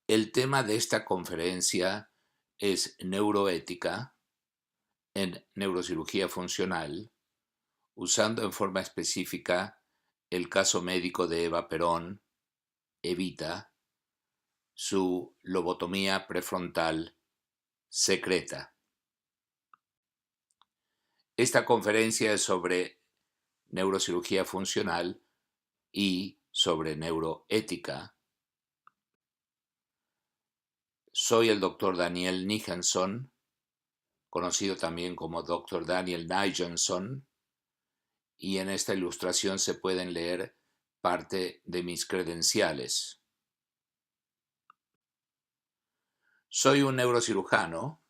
El tema de esta conferencia es neuroética en neurocirugía funcional, usando en forma específica el caso médico de Eva Perón, Evita, su lobotomía prefrontal secreta. Esta conferencia es sobre neurocirugía funcional y sobre neuroética. Soy el Dr. Daniel Nijenson, conocido también como Dr. Daniel Nijenson, y en esta ilustración se pueden leer parte de mis credenciales. Soy un neurocirujano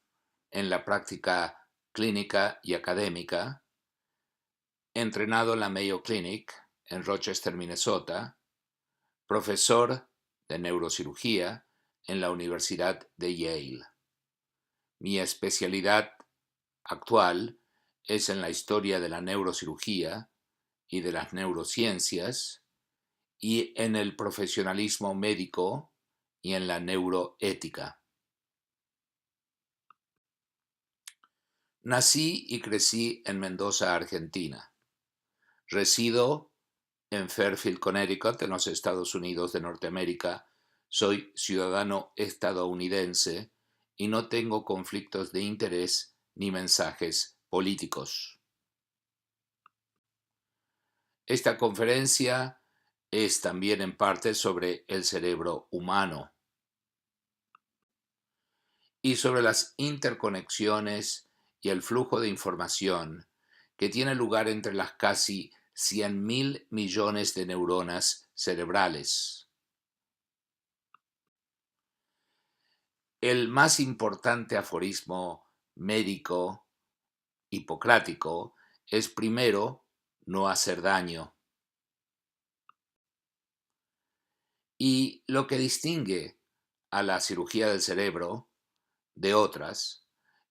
en la práctica clínica y académica, entrenado en la Mayo Clinic en Rochester, Minnesota, profesor de neurocirugía en la Universidad de Yale. Mi especialidad actual es en la historia de la neurocirugía y de las neurociencias y en el profesionalismo médico y en la neuroética. Nací y crecí en Mendoza, Argentina. Resido en Fairfield, Connecticut, en los Estados Unidos de Norteamérica. Soy ciudadano estadounidense y no tengo conflictos de interés ni mensajes políticos. Esta conferencia es también en parte sobre el cerebro humano y sobre las interconexiones y el flujo de información que tiene lugar entre las casi 100.000 millones de neuronas cerebrales. El más importante aforismo médico hipocrático es primero no hacer daño. Y lo que distingue a la cirugía del cerebro de otras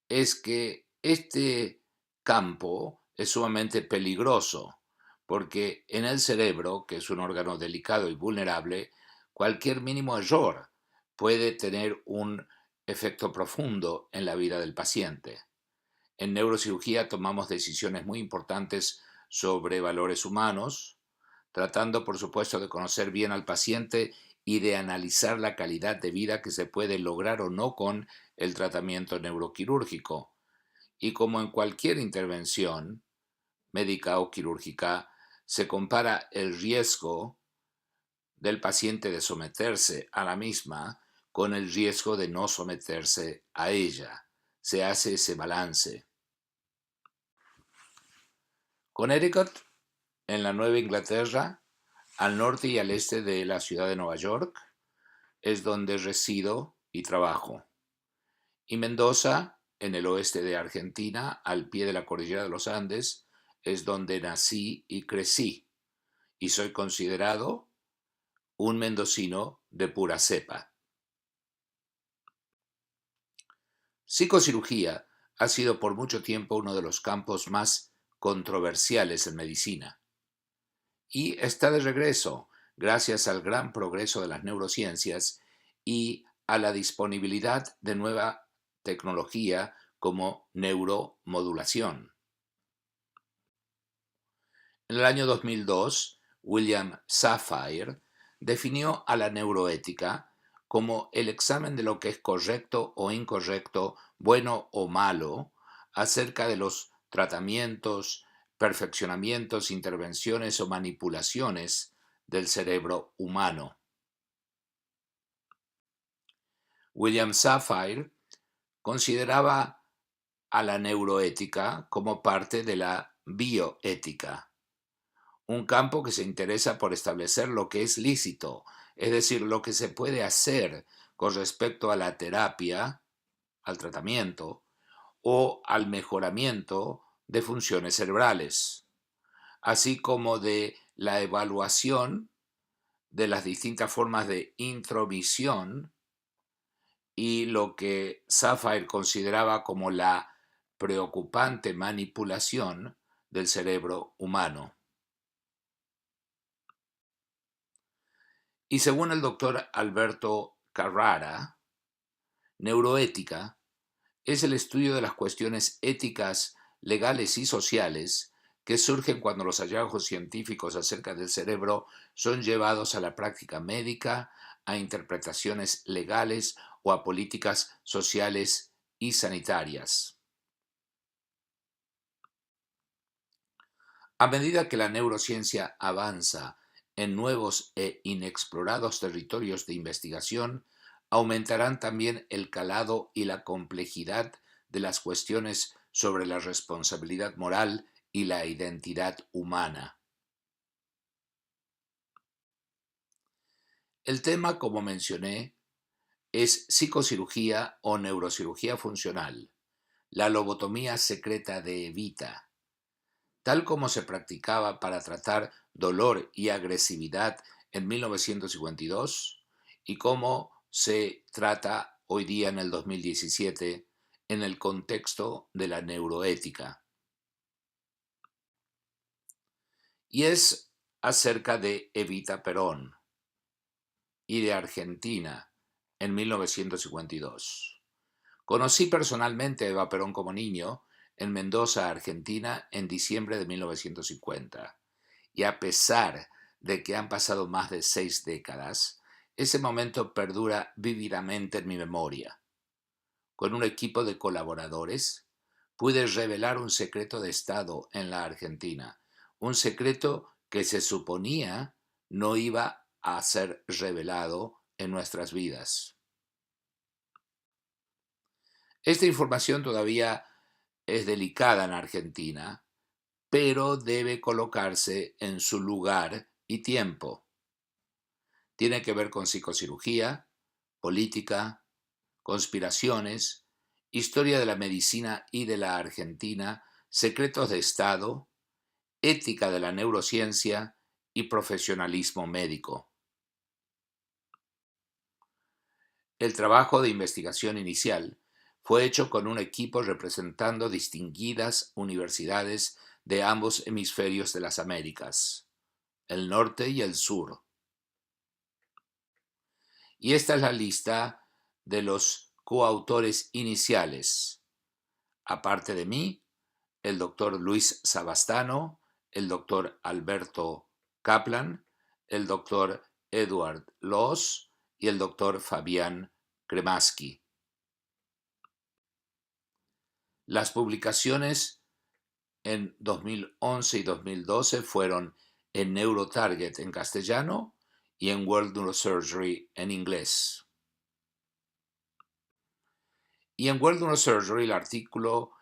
es que este campo es sumamente peligroso, porque en el cerebro, que es un órgano delicado y vulnerable, cualquier mínimo error puede tener un efecto profundo en la vida del paciente. En neurocirugía tomamos decisiones muy importantes sobre valores humanos, tratando por supuesto de conocer bien al paciente y de analizar la calidad de vida que se puede lograr o no con el tratamiento neuroquirúrgico. Y como en cualquier intervención médica o quirúrgica, se compara el riesgo del paciente de someterse a la misma con el riesgo de no someterse a ella. Se hace ese balance. Connecticut, en la Nueva Inglaterra, al norte y al este de la ciudad de Nueva York, es donde resido y trabajo. Y Mendoza, en el oeste de Argentina, al pie de la cordillera de los Andes, es donde nací y crecí. Y soy considerado un mendocino de pura cepa. Psicocirugía ha sido por mucho tiempo uno de los campos más controversiales en medicina. Y está de regreso gracias al gran progreso de las neurociencias y a la disponibilidad de nueva tecnología como neuromodulación. En el año 2002, William Safire definió a la neuroética como el examen de lo que es correcto o incorrecto, bueno o malo, acerca de los tratamientos, perfeccionamientos, intervenciones o manipulaciones del cerebro humano. William Safire consideraba a la neuroética como parte de la bioética, un campo que se interesa por establecer lo que es lícito, es decir, lo que se puede hacer con respecto a la terapia, al tratamiento o al mejoramiento de funciones cerebrales, así como de la evaluación de las distintas formas de intromisión y lo que Safire consideraba como la preocupante manipulación del cerebro humano. Y según el doctor Alberto Carrara, neuroética es el estudio de las cuestiones éticas, legales y sociales que surgen cuando los hallazgos científicos acerca del cerebro son llevados a la práctica médica, a interpretaciones legales o a políticas sociales y sanitarias. A medida que la neurociencia avanza en nuevos e inexplorados territorios de investigación, aumentarán también el calado y la complejidad de las cuestiones sobre la responsabilidad moral y la identidad humana. El tema, como mencioné, es psicocirugía o neurocirugía funcional, la lobotomía secreta de Evita, tal como se practicaba para tratar dolor y agresividad en 1952 y cómo se trata hoy día en el 2017 en el contexto de la neuroética. Y es acerca de Evita Perón y de Argentina en 1952. Conocí personalmente a Eva Perón como niño en Mendoza, Argentina, en diciembre de 1950. Y a pesar de que han pasado más de 6 décadas, ese momento perdura vívidamente en mi memoria. Con un equipo de colaboradores, pude revelar un secreto de Estado en la Argentina, un secreto que se suponía no iba a ser revelado en nuestras vidas. Esta información todavía es delicada en Argentina, pero debe colocarse en su lugar y tiempo. Tiene que ver con psicocirugía, política, conspiraciones, historia de la medicina y de la Argentina, secretos de Estado, ética de la neurociencia y profesionalismo médico. El trabajo de investigación inicial fue hecho con un equipo representando distinguidas universidades de ambos hemisferios de las Américas, el norte y el sur. Y esta es la lista de los coautores iniciales. Aparte de mí, el doctor Luis Sabastano, el doctor Alberto Kaplan, el doctor Edward Loos y el doctor Fabián Kremaski. Las publicaciones en 2011 y 2012 fueron en NeuroTarget en castellano y en World Neurosurgery en inglés. Y en World Neurosurgery el artículo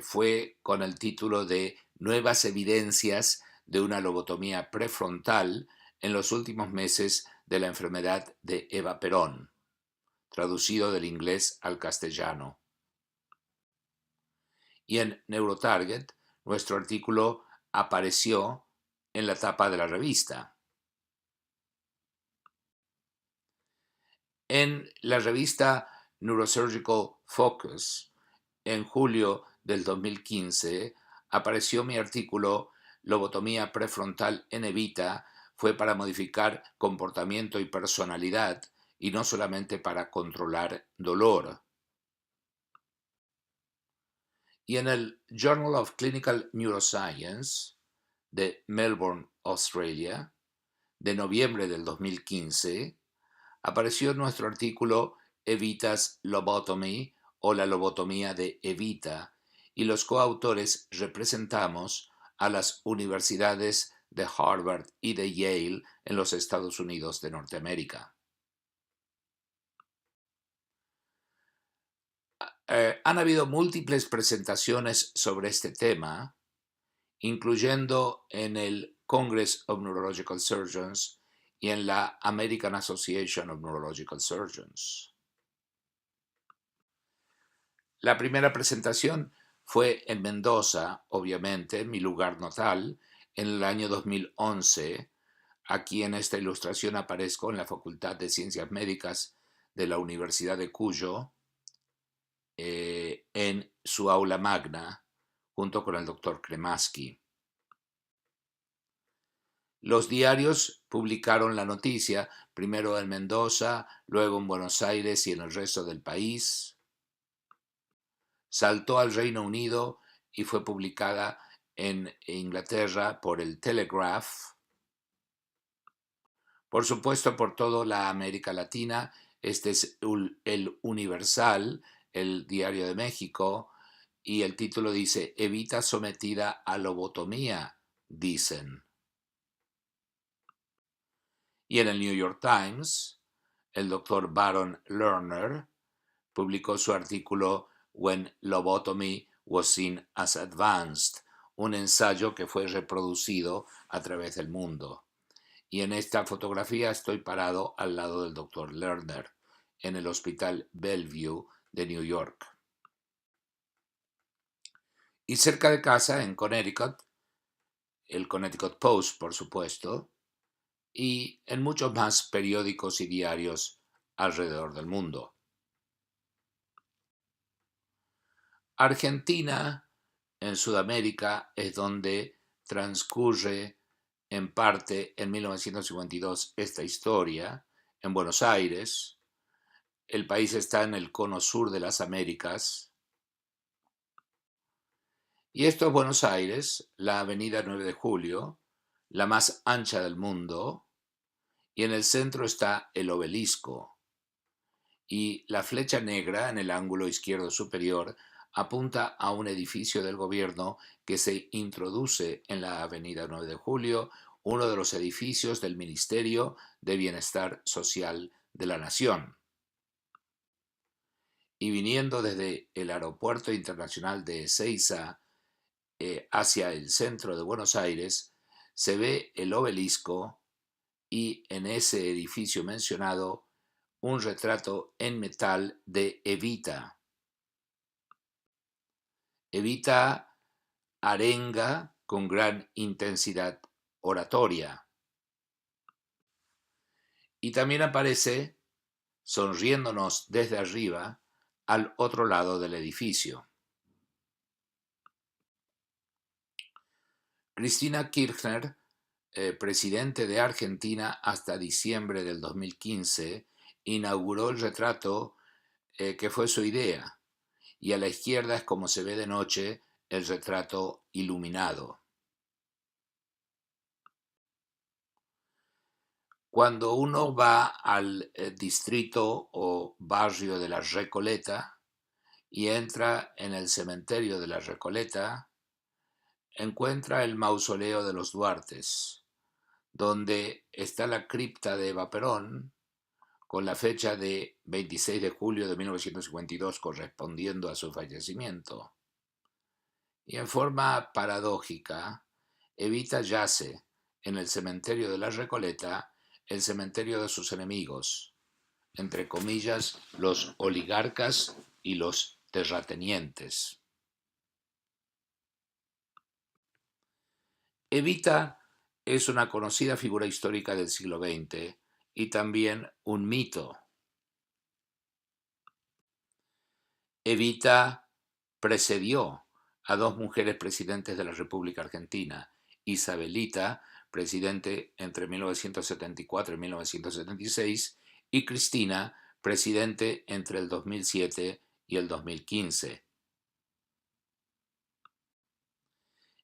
fue con el título de Nuevas evidencias de una lobotomía prefrontal en los últimos meses de la enfermedad de Eva Perón, traducido del inglés al castellano. Y en NeuroTarget, nuestro artículo apareció en la tapa de la revista. En la revista Neurosurgical Focus, en julio del 2015, apareció mi artículo Lobotomía prefrontal en Evita fue para modificar comportamiento y personalidad y no solamente para controlar dolor. Y en el Journal of Clinical Neuroscience de Melbourne, Australia, de noviembre del 2015, apareció nuestro artículo Evita's Lobotomy o la lobotomía de Evita, y los coautores representamos a las universidades de Harvard y de Yale en los Estados Unidos de Norteamérica. Han habido múltiples presentaciones sobre este tema, incluyendo en el Congress of Neurological Surgeons y en la American Association of Neurological Surgeons. La primera presentación fue en Mendoza, obviamente, mi lugar natal, en el año 2011. Aquí en esta ilustración aparezco en la Facultad de Ciencias Médicas de la Universidad de Cuyo, en su aula magna, junto con el doctor Kremaski. Los diarios publicaron la noticia, primero en Mendoza, luego en Buenos Aires y en el resto del país. Saltó al Reino Unido y fue publicada en Inglaterra por el Telegraph, por supuesto por toda la América Latina. Este es el Universal, el Diario de México, y el título dice: Evita sometida a lobotomía, dicen. Y en el New York Times, el doctor Baron Lerner publicó su artículo When Lobotomy Was Seen as Advanced, un ensayo que fue reproducido a través del mundo. Y en esta fotografía estoy parado al lado del doctor Lerner en el Hospital Bellevue de New York. Y cerca de casa, en Connecticut, el Connecticut Post, por supuesto, y en muchos más periódicos y diarios alrededor del mundo. Argentina, en Sudamérica, es donde transcurre en parte en 1952 esta historia, en Buenos Aires. El país está en el cono sur de las Américas. Y esto es Buenos Aires, la avenida 9 de Julio, la más ancha del mundo, y en el centro está el obelisco. Y la flecha negra en el ángulo izquierdo superior apunta a un edificio del gobierno que se introduce en la avenida 9 de Julio, uno de los edificios del Ministerio de Bienestar Social de la Nación. Y viniendo desde el Aeropuerto Internacional de Ezeiza hacia el centro de Buenos Aires, se ve el obelisco y en ese edificio mencionado un retrato en metal de Evita. Evita arenga con gran intensidad oratoria. Y también aparece sonriéndonos desde arriba al otro lado del edificio. Cristina Kirchner, presidente de Argentina hasta diciembre del 2015, inauguró el retrato que fue su idea, y a la izquierda es como se ve de noche el retrato iluminado. Cuando uno va al distrito o barrio de la Recoleta y entra en el cementerio de la Recoleta, encuentra el mausoleo de los Duartes, donde está la cripta de Eva Perón, con la fecha de 26 de julio de 1952 correspondiendo a su fallecimiento. Y en forma paradójica, Evita yace en el cementerio de la Recoleta, el cementerio de sus enemigos, entre comillas, los oligarcas y los terratenientes. Evita es una conocida figura histórica del siglo XX y también un mito. Evita precedió a dos mujeres presidentes de la República Argentina: Isabelita, presidente entre 1974 y 1976, y Cristina, presidente entre el 2007 y el 2015.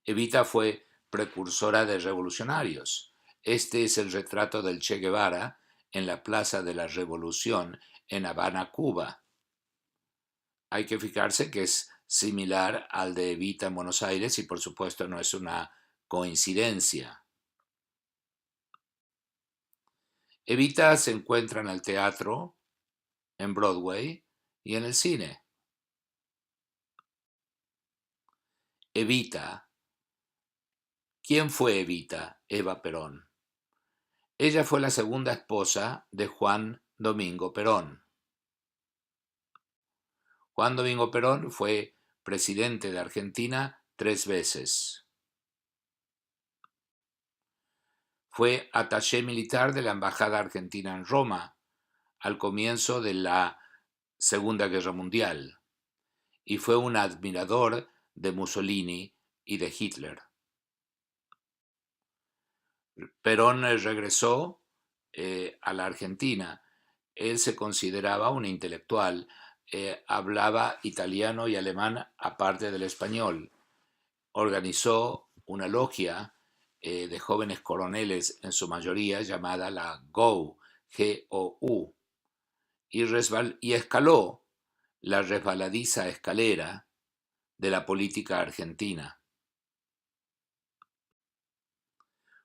Evita fue precursora de revolucionarios. Este es el retrato del Che Guevara en la Plaza de la Revolución en Habana, Cuba. Hay que fijarse que es similar al de Evita en Buenos Aires y por supuesto no es una coincidencia. Evita se encuentra en el teatro, en Broadway y en el cine. Evita. ¿Quién fue Evita? Eva Perón. Ella fue la segunda esposa de Juan Domingo Perón. Juan Domingo Perón fue presidente de Argentina 3 veces. Fue attaché militar de la Embajada Argentina en Roma al comienzo de la Segunda Guerra Mundial y fue un admirador de Mussolini y de Hitler. Perón regresó a la Argentina. Él se consideraba un intelectual, hablaba italiano y alemán aparte del español. Organizó una logia de jóvenes coroneles, en su mayoría llamada la GOU, G-O-U, y escaló la resbaladiza escalera de la política argentina.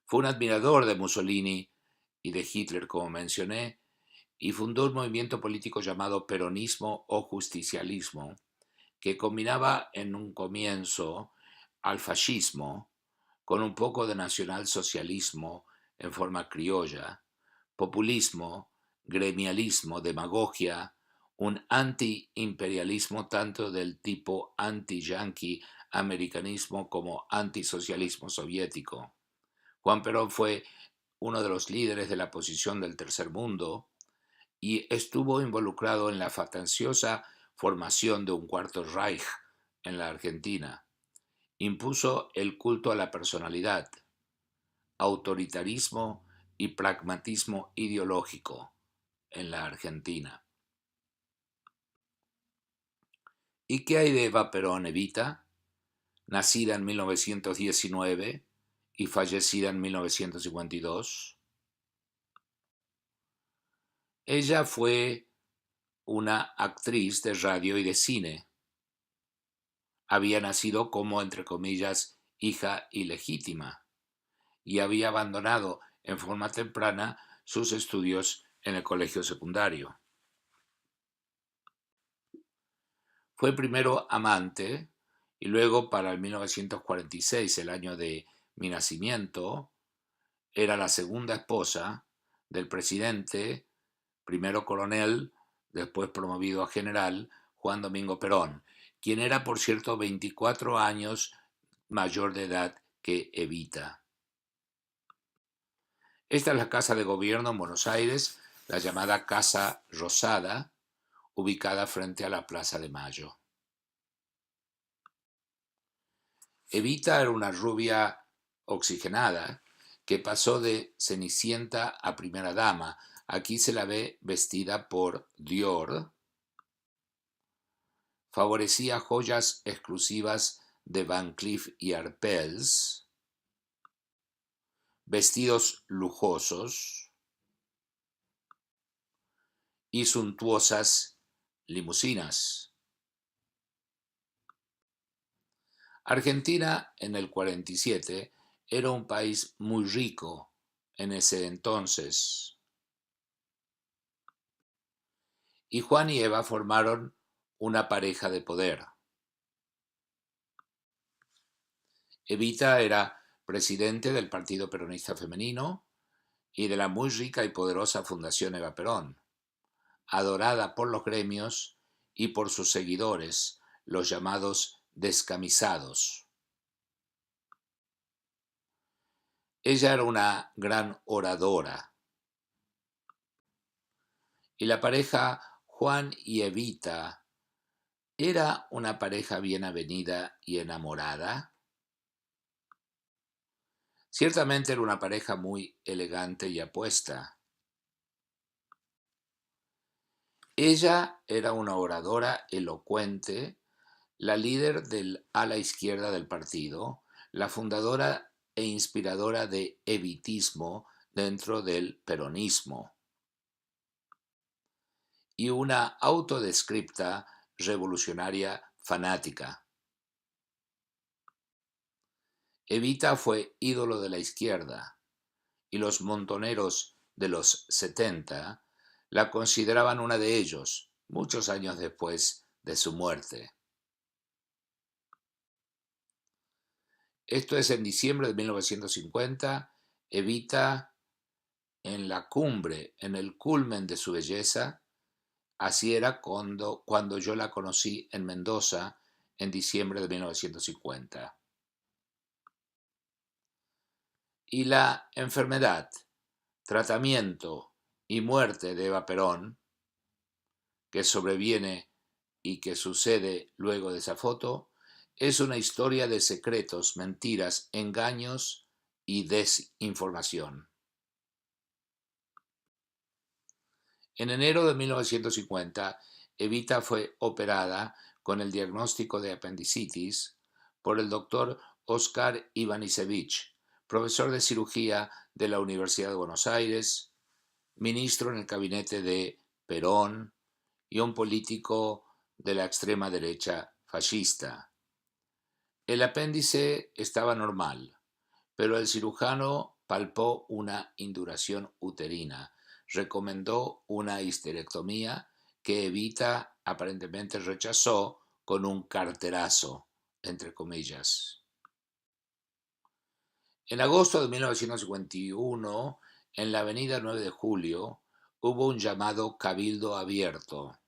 Fue un admirador de Mussolini y de Hitler, como mencioné, y fundó un movimiento político llamado peronismo o justicialismo, que combinaba en un comienzo al fascismo con un poco de nacionalsocialismo en forma criolla, populismo, gremialismo, demagogia, un anti-imperialismo tanto del tipo anti-yanqui americanismo como antisocialismo soviético. Juan Perón fue uno de los líderes de la posición del tercer mundo y estuvo involucrado en la fantasiosa formación de un cuarto Reich en la Argentina. Impuso el culto a la personalidad, autoritarismo y pragmatismo ideológico en la Argentina. ¿Y qué hay de Eva Perón Evita, nacida en 1919 y fallecida en 1952? Ella fue una actriz de radio y de cine. Había nacido como, entre comillas, hija ilegítima y había abandonado en forma temprana sus estudios en el colegio secundario. Fue primero amante y luego, para el 1946, el año de mi nacimiento, era la segunda esposa del presidente, primero coronel, después promovido a general, Juan Domingo Perón, quien era, por cierto, 24 años mayor de edad que Evita. Esta es la Casa de Gobierno en Buenos Aires, la llamada Casa Rosada, ubicada frente a la Plaza de Mayo. Evita era una rubia oxigenada que pasó de cenicienta a primera dama. Aquí se la ve vestida por Dior. Favorecía joyas exclusivas de Van Cleef y Arpels, vestidos lujosos y suntuosas limusinas. Argentina en el 47 era un país muy rico en ese entonces, y Juan y Eva formaron una pareja de poder. Evita era presidente del Partido Peronista Femenino y de la muy rica y poderosa Fundación Eva Perón, adorada por los gremios y por sus seguidores, los llamados descamisados. Ella era una gran oradora y la pareja Juan y Evita era una pareja bien avenida y enamorada. Ciertamente era una pareja muy elegante y apuesta. Ella era una oradora elocuente, la líder del ala izquierda del partido, la fundadora e inspiradora de evitismo dentro del peronismo, y una autodescripta revolucionaria fanática. Evita fue ídolo de la izquierda, y los montoneros de los 70 la consideraban una de ellos, muchos años después de su muerte. Esto es en diciembre de 1950, Evita en la cumbre, en el culmen de su belleza. Así era cuando yo la conocí en Mendoza en diciembre de 1950. Y la enfermedad, tratamiento y muerte de Eva Perón, que sobreviene y que sucede luego de esa foto, es una historia de secretos, mentiras, engaños y desinformación. En enero de 1950, Evita fue operada con el diagnóstico de apendicitis por el doctor Oscar Ivanišević, profesor de cirugía de la Universidad de Buenos Aires, ministro en el gabinete de Perón y un político de la extrema derecha fascista. El apéndice estaba normal, pero el cirujano palpó una induración uterina, recomendó una histerectomía que Evita aparentemente rechazó con un carterazo, entre comillas. En agosto de 1951, en la avenida 9 de Julio, hubo un llamado Cabildo Abierto.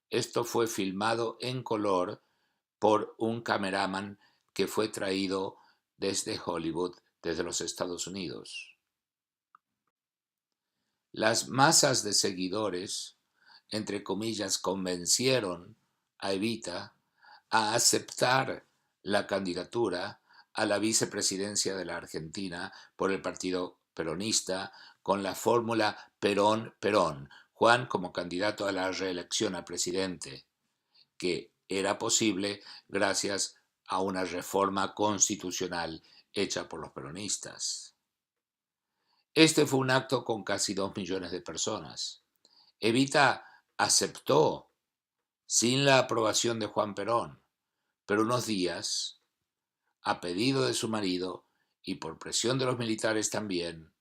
Esto fue filmado en color por un cameraman que fue traído desde Hollywood, desde los Estados Unidos. Las masas de seguidores, entre comillas, convencieron a Evita a aceptar la candidatura a la vicepresidencia de la Argentina por el Partido Peronista con la fórmula Perón-Perón, Juan como candidato a la reelección a presidente, que era posible gracias a una reforma constitucional hecha por los peronistas. Este fue un acto con casi 2 millones de personas. Evita aceptó sin la aprobación de Juan Perón, pero unos días, a pedido de su marido y por presión de los militares también,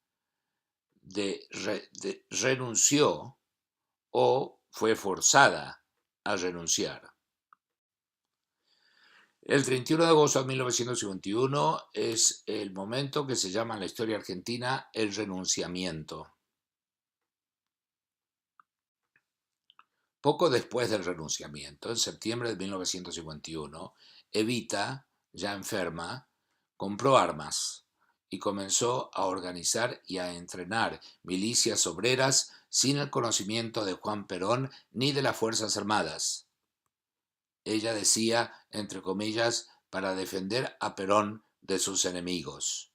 renunció o fue forzada a renunciar. El 31 de agosto de 1951 es el momento que se llama en la historia argentina el renunciamiento. Poco después del renunciamiento, en septiembre de 1951, Evita, ya enferma, compró armas y comenzó a organizar y a entrenar milicias obreras sin el conocimiento de Juan Perón ni de las Fuerzas Armadas. Ella decía, entre comillas, para defender a Perón de sus enemigos.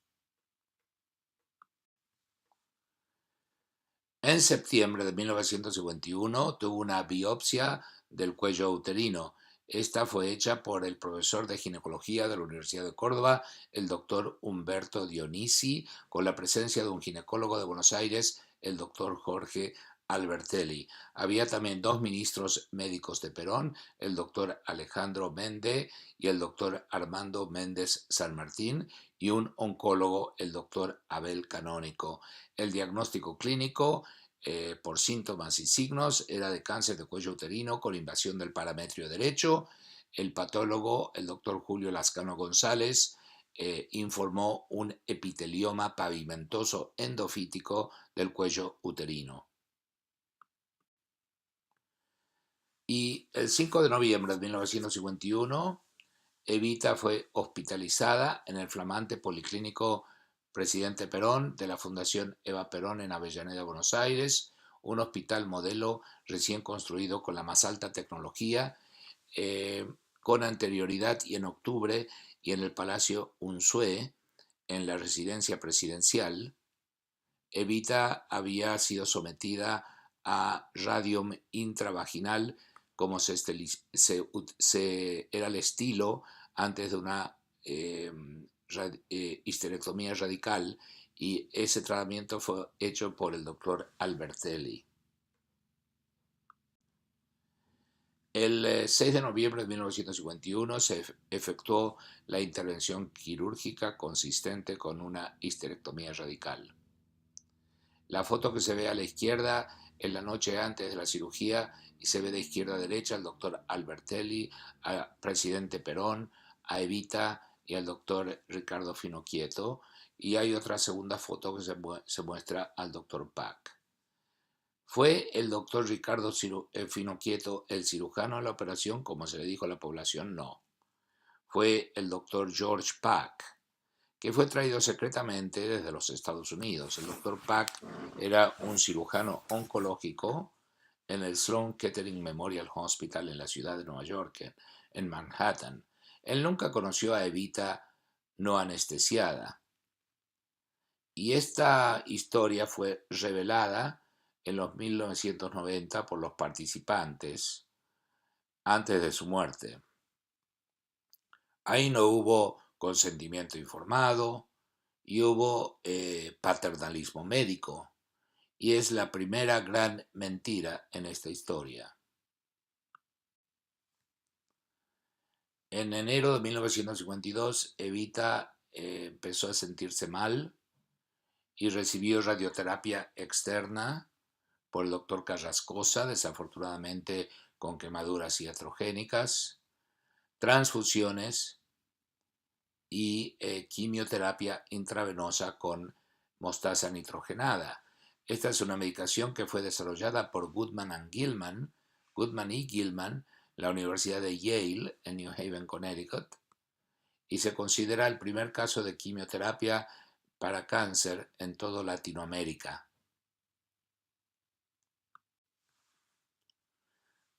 En septiembre de 1951 tuvo una biopsia del cuello uterino. Esta fue hecha por el profesor de ginecología de la Universidad de Córdoba, el doctor Humberto Dionisi, con la presencia de un ginecólogo de Buenos Aires, el doctor Jorge Albertelli. Había también 2 ministros médicos de Perón, el doctor Alejandro Mende y el doctor Armando Méndez San Martín, y un oncólogo, el doctor Abel Canónico. El diagnóstico clínico por síntomas y signos era de cáncer de cuello uterino con invasión del parametrio derecho. El patólogo, el doctor Julio Lascano González, informó un epitelioma pavimentoso endofítico del cuello uterino. Y el 5 de noviembre de 1951, Evita fue hospitalizada en el flamante policlínico Presidente Perón de la Fundación Eva Perón en Avellaneda, Buenos Aires, un hospital modelo recién construido con la más alta tecnología, con anterioridad y en octubre, y en el Palacio Unzué, en la residencia presidencial. Evita había sido sometida a radium intravaginal como era el estilo antes de una histerectomía radical, y ese tratamiento fue hecho por el doctor Albertelli. El 6 de noviembre de 1951 se efectuó la intervención quirúrgica consistente con una histerectomía radical. La foto que se ve a la izquierda es la noche antes de la cirugía y se ve de izquierda a derecha al doctor Albertelli, al presidente Perón, a Evita y al doctor Ricardo Finocchieto, y hay otra segunda foto que se muestra al doctor Pack. ¿Fue el doctor Ricardo Finocchieto el cirujano de la operación, como se le dijo a la población? No. Fue el doctor George Pack, que fue traído secretamente desde los Estados Unidos. El doctor Pack era un cirujano oncológico en el Sloan Kettering Memorial Hospital en la ciudad de Nueva York, en Manhattan. Él nunca conoció a Evita no anestesiada. Y esta historia fue revelada en los 1990 por los participantes antes de su muerte. Ahí no hubo consentimiento informado y hubo paternalismo médico. Y es la primera gran mentira en esta historia. En enero de 1952, Evita empezó a sentirse mal y recibió radioterapia externa por el doctor Carrascosa, desafortunadamente con quemaduras iatrogénicas, transfusiones y quimioterapia intravenosa con mostaza nitrogenada. Esta es una medicación que fue desarrollada por Goodman y Gilman, la Universidad de Yale en New Haven, Connecticut, y se considera el primer caso de quimioterapia para cáncer en toda Latinoamérica.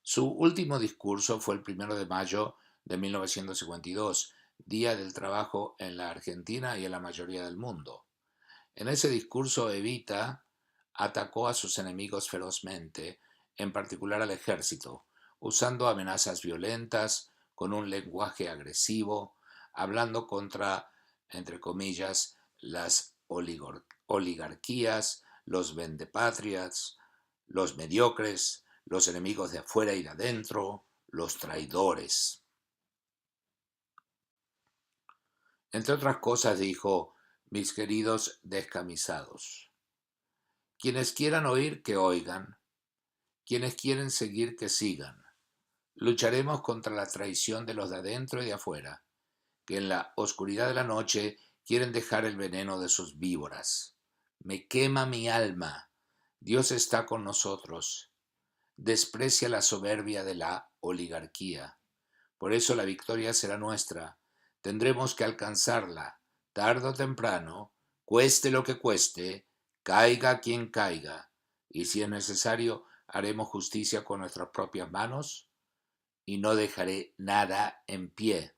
Su último discurso fue el 1 de mayo de 1952, Día del Trabajo en la Argentina y en la mayoría del mundo. En ese discurso, Evita atacó a sus enemigos ferozmente, en particular al ejército, usando amenazas violentas, con un lenguaje agresivo, hablando contra, entre comillas, las oligarquías, los vendepatrias, los mediocres, los enemigos de afuera y de adentro, los traidores. Entre otras cosas dijo: mis queridos descamisados, quienes quieran oír, que oigan, quienes quieren seguir, que sigan. Lucharemos contra la traición de los de adentro y de afuera, que en la oscuridad de la noche quieren dejar el veneno de sus víboras. Me quema mi alma. Dios está con nosotros. Desprecia la soberbia de la oligarquía. Por eso la victoria será nuestra. Tendremos que alcanzarla, tarde o temprano, cueste lo que cueste, caiga quien caiga, y si es necesario, haremos justicia con nuestras propias manos, y no dejaré nada en pie.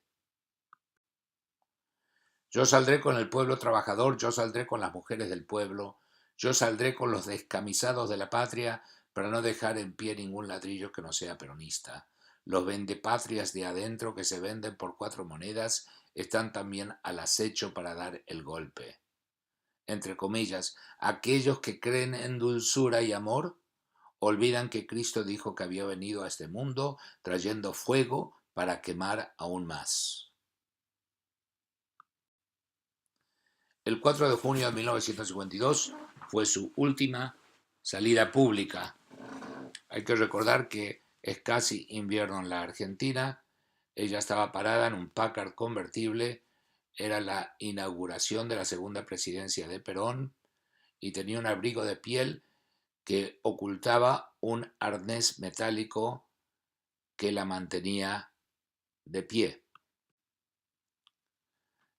Yo saldré con el pueblo trabajador, yo saldré con las mujeres del pueblo, yo saldré con los descamisados de la patria para no dejar en pie ningún ladrillo que no sea peronista. Los vendepatrias de adentro que se venden por 4 monedas están también al acecho para dar el golpe. Entre comillas, aquellos que creen en dulzura y amor olvidan que Cristo dijo que había venido a este mundo trayendo fuego para quemar aún más. El 4 de junio de 1952 fue su última salida pública. Hay que recordar que es casi invierno en la Argentina. Ella estaba parada en un Packard convertible. Era la inauguración de la segunda presidencia de Perón y tenía un abrigo de piel que ocultaba un arnés metálico que la mantenía de pie.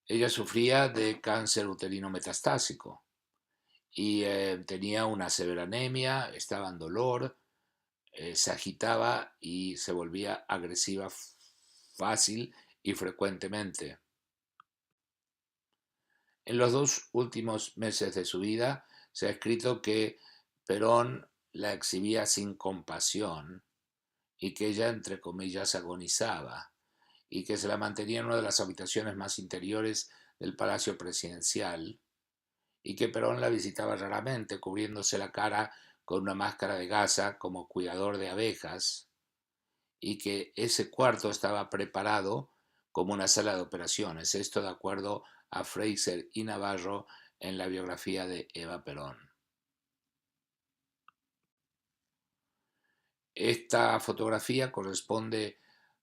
Ella sufría de cáncer uterino metastásico y tenía una severa anemia, estaba en dolor, se agitaba y se volvía agresiva fácil y frecuentemente. En los 2 últimos meses de su vida se ha escrito que Perón la exhibía sin compasión y que ella, entre comillas, agonizaba, y que se la mantenía en una de las habitaciones más interiores del Palacio Presidencial, y que Perón la visitaba raramente, cubriéndose la cara con una máscara de gasa como cuidador de abejas, y que ese cuarto estaba preparado como una sala de operaciones. Esto de acuerdo a Fraser y Navarro en la biografía de Eva Perón. Esta fotografía corresponde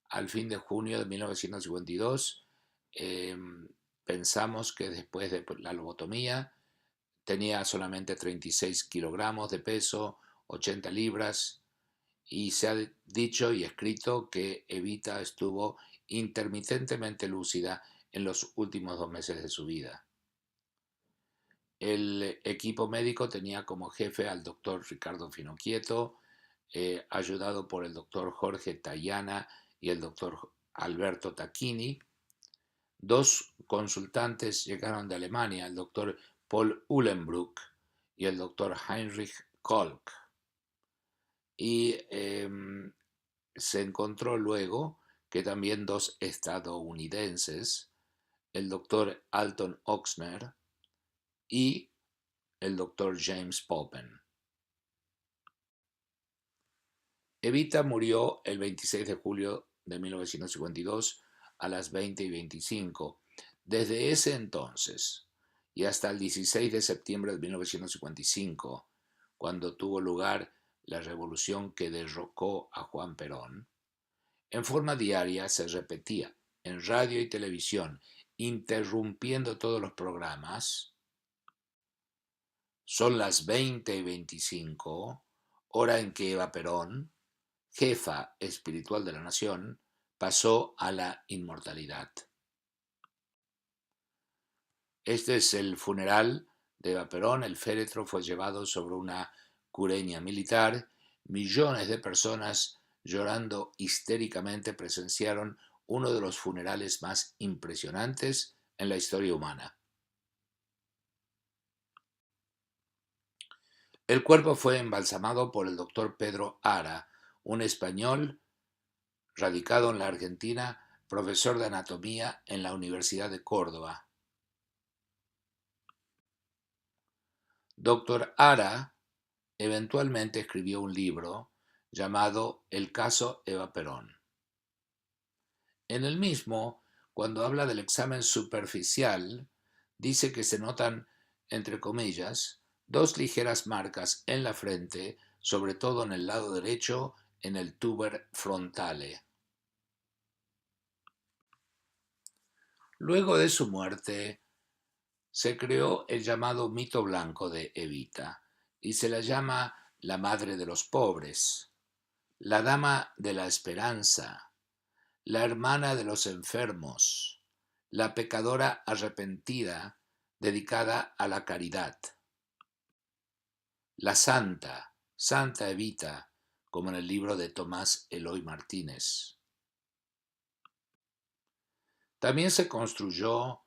al fin de junio de 1952. Pensamos que después de la lobotomía tenía solamente 36 kilogramos de peso, 80 libras, y se ha dicho y escrito que Evita estuvo intermitentemente lúcida en los últimos 2 meses de su vida. El equipo médico tenía como jefe al doctor Ricardo Finocchieto, ayudado por el doctor Jorge Tayana y el doctor Alberto Tacchini. 2 consultantes llegaron de Alemania, el doctor Paul Uhlenbruck y el doctor Heinrich Kolk. Y se encontró luego que también dos estadounidenses, el doctor Alton Oxner y el doctor James Poppen. Evita murió el 26 de julio de 1952 a las 20:25. Desde ese entonces y hasta el 16 de septiembre de 1955, cuando tuvo lugar la revolución que derrocó a Juan Perón, en forma diaria se repetía en radio y televisión, interrumpiendo todos los programas: son las 20:25, hora en que Eva Perón, jefa espiritual de la nación, pasó a la inmortalidad. Este es el funeral de Eva Perón. El féretro fue llevado sobre una cureña militar. Millones de personas, llorando histéricamente, presenciaron uno de los funerales más impresionantes en la historia humana. El cuerpo fue embalsamado por el doctor Pedro Ara, un español radicado en la Argentina, profesor de anatomía en la Universidad de Córdoba. Dr. Ara eventualmente escribió un libro llamado El caso Eva Perón. En el mismo, cuando habla del examen superficial, dice que se notan, entre comillas, dos ligeras marcas en la frente, sobre todo en el lado derecho, en el tuber frontale. Luego de su muerte, se creó el llamado mito blanco de Evita y se la llama la madre de los pobres, la dama de la esperanza, la hermana de los enfermos, la pecadora arrepentida dedicada a la caridad, la santa, Santa Evita, como en el libro de Tomás Eloy Martínez. También se construyó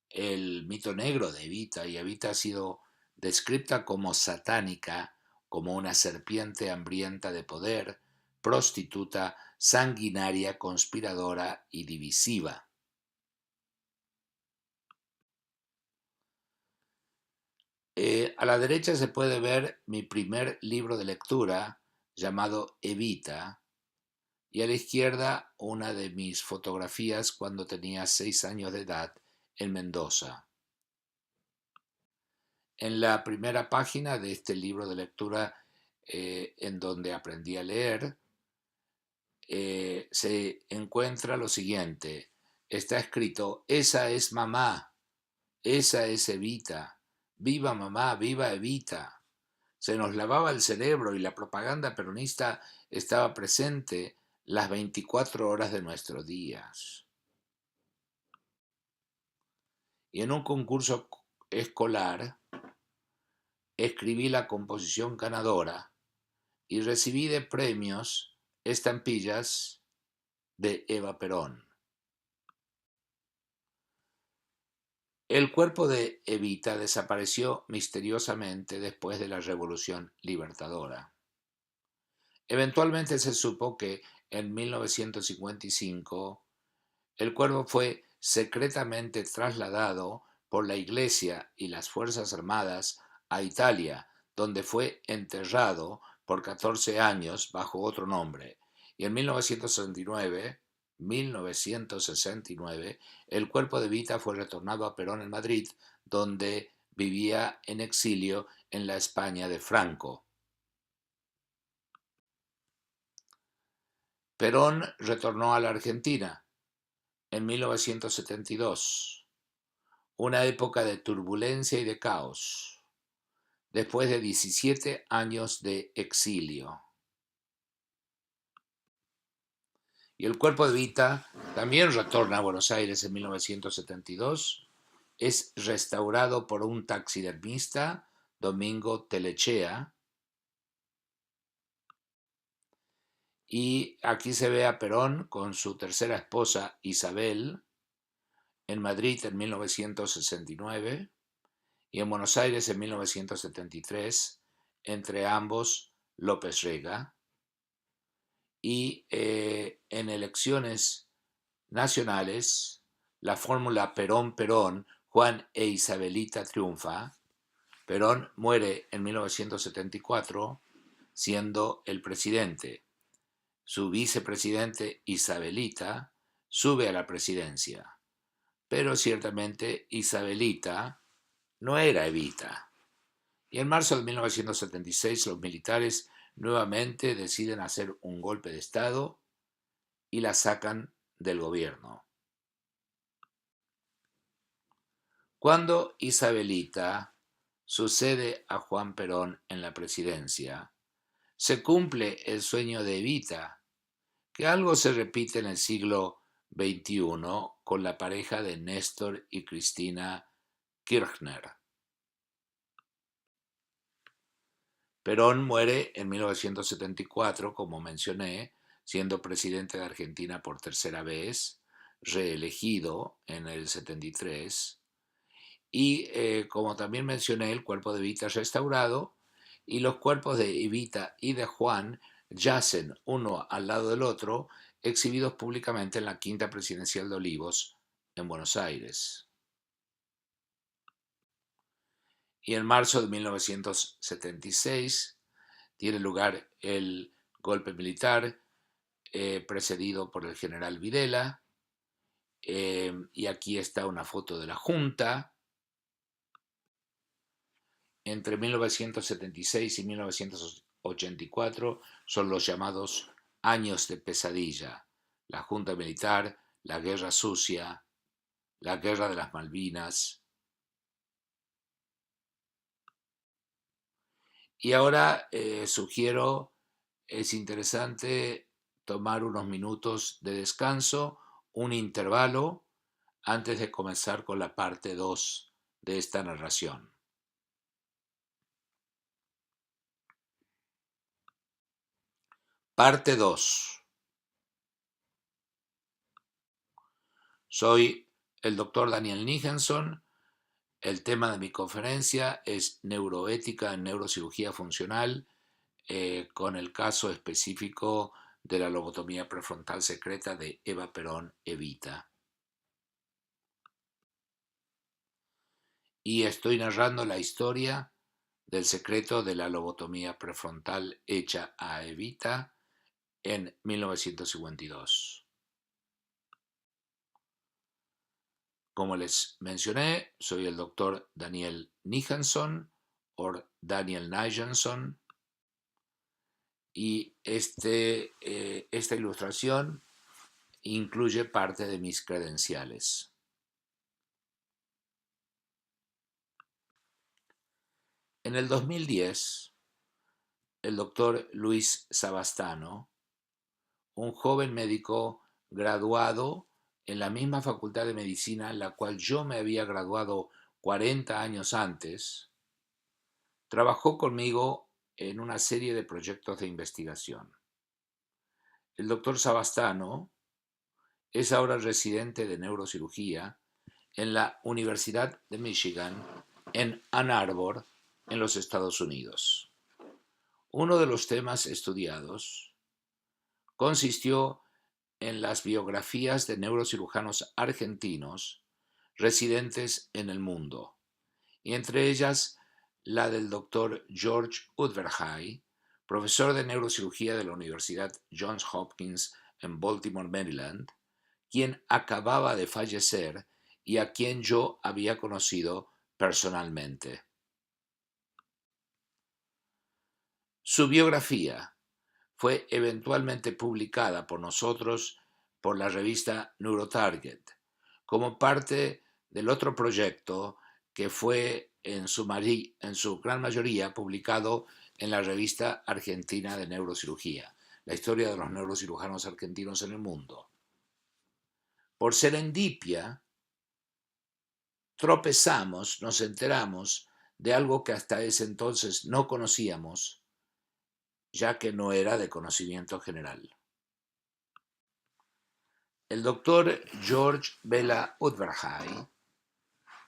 el mito negro de Evita, y Evita ha sido descrita como satánica, como una serpiente hambrienta de poder, prostituta, sanguinaria, conspiradora y divisiva. A la derecha se puede ver mi primer libro de lectura llamado Evita, y a la izquierda una de mis fotografías cuando tenía 6 años de edad en Mendoza. En la primera página de este libro de lectura, en donde aprendí a leer, se encuentra lo siguiente. Está escrito: esa es mamá, esa es Evita, viva mamá, viva Evita. Se nos lavaba el cerebro y la propaganda peronista estaba presente las 24 horas de nuestros días. Y en un concurso escolar escribí la composición ganadora y recibí de premios estampillas de Eva Perón. El cuerpo de Evita desapareció misteriosamente después de la Revolución Libertadora. Eventualmente se supo que en 1955 el cuerpo fue secretamente trasladado por la Iglesia y las Fuerzas Armadas a Italia, donde fue enterrado por 14 años bajo otro nombre. Y en 1969, el cuerpo de Evita fue retornado a Perón en Madrid, donde vivía en exilio en la España de Franco. Perón retornó a la Argentina en 1972, una época de turbulencia y de caos, después de 17 años de exilio. Y el cuerpo de Evita también retorna a Buenos Aires en 1972, es restaurado por un taxidermista, Domingo Telechea, y aquí se ve a Perón con su tercera esposa Isabel en Madrid en 1969, y en Buenos Aires en 1973, entre ambos López Rega, y en elecciones nacionales la fórmula Perón-Perón, Juan e Isabelita triunfa. Perón muere en 1974 siendo el presidente. Su vicepresidente Isabelita sube a la presidencia, pero ciertamente Isabelita no era Evita. Y en marzo de 1976 los militares nuevamente deciden hacer un golpe de Estado y la sacan del gobierno. Cuando Isabelita sucede a Juan Perón en la presidencia, se cumple el sueño de Evita, que algo se repite en el siglo XXI con la pareja de Néstor y Cristina Kirchner. Perón muere en 1974, como mencioné, siendo presidente de Argentina por tercera vez, reelegido en el 73, y como también mencioné, el cuerpo de Evita es restaurado, y los cuerpos de Evita y de Juan yacen uno al lado del otro, exhibidos públicamente en la Quinta Presidencial de Olivos, en Buenos Aires. Y en marzo de 1976 tiene lugar el golpe militar precedido por el general Videla, y aquí está una foto de la Junta. Entre 1976 y 1984 son los llamados años de pesadilla, la Junta Militar, la Guerra Sucia, la Guerra de las Malvinas. Y ahora sugiero, es interesante tomar unos minutos de descanso, un intervalo, antes de comenzar con la parte 2 de esta narración. Parte 2. Soy el doctor Daniel Nichenson. El tema de mi conferencia es neuroética en neurocirugía funcional, con el caso específico de la lobotomía prefrontal secreta de Eva Perón Evita. Y estoy narrando la historia del secreto de la lobotomía prefrontal hecha a Evita en 1952. Como les mencioné, soy el doctor Daniel Nichenson, o Daniel Nichenson, y esta ilustración incluye parte de mis credenciales. En el 2010, el doctor Luis Savastano, un joven médico graduado en la misma facultad de medicina en la cual yo me había graduado 40 años antes, trabajó conmigo en una serie de proyectos de investigación. El doctor Savastano es ahora residente de neurocirugía en la Universidad de Michigan, en Ann Arbor, en los Estados Unidos. Uno de los temas estudiados consistió en las biografías de neurocirujanos argentinos residentes en el mundo, y entre ellas la del doctor George Udvarhaj, profesor de neurocirugía de la Universidad Johns Hopkins en Baltimore, Maryland, quien acababa de fallecer y a quien yo había conocido personalmente. Su biografía fue eventualmente publicada por nosotros por la revista Neurotarget, como parte del otro proyecto que fue en su gran mayoría publicado en la revista Argentina de Neurocirugía, la historia de los neurocirujanos argentinos en el mundo. Por serendipia, tropezamos, nos enteramos de algo que hasta ese entonces no conocíamos, ya que no era de conocimiento general. El doctor George Bela Udvarhaj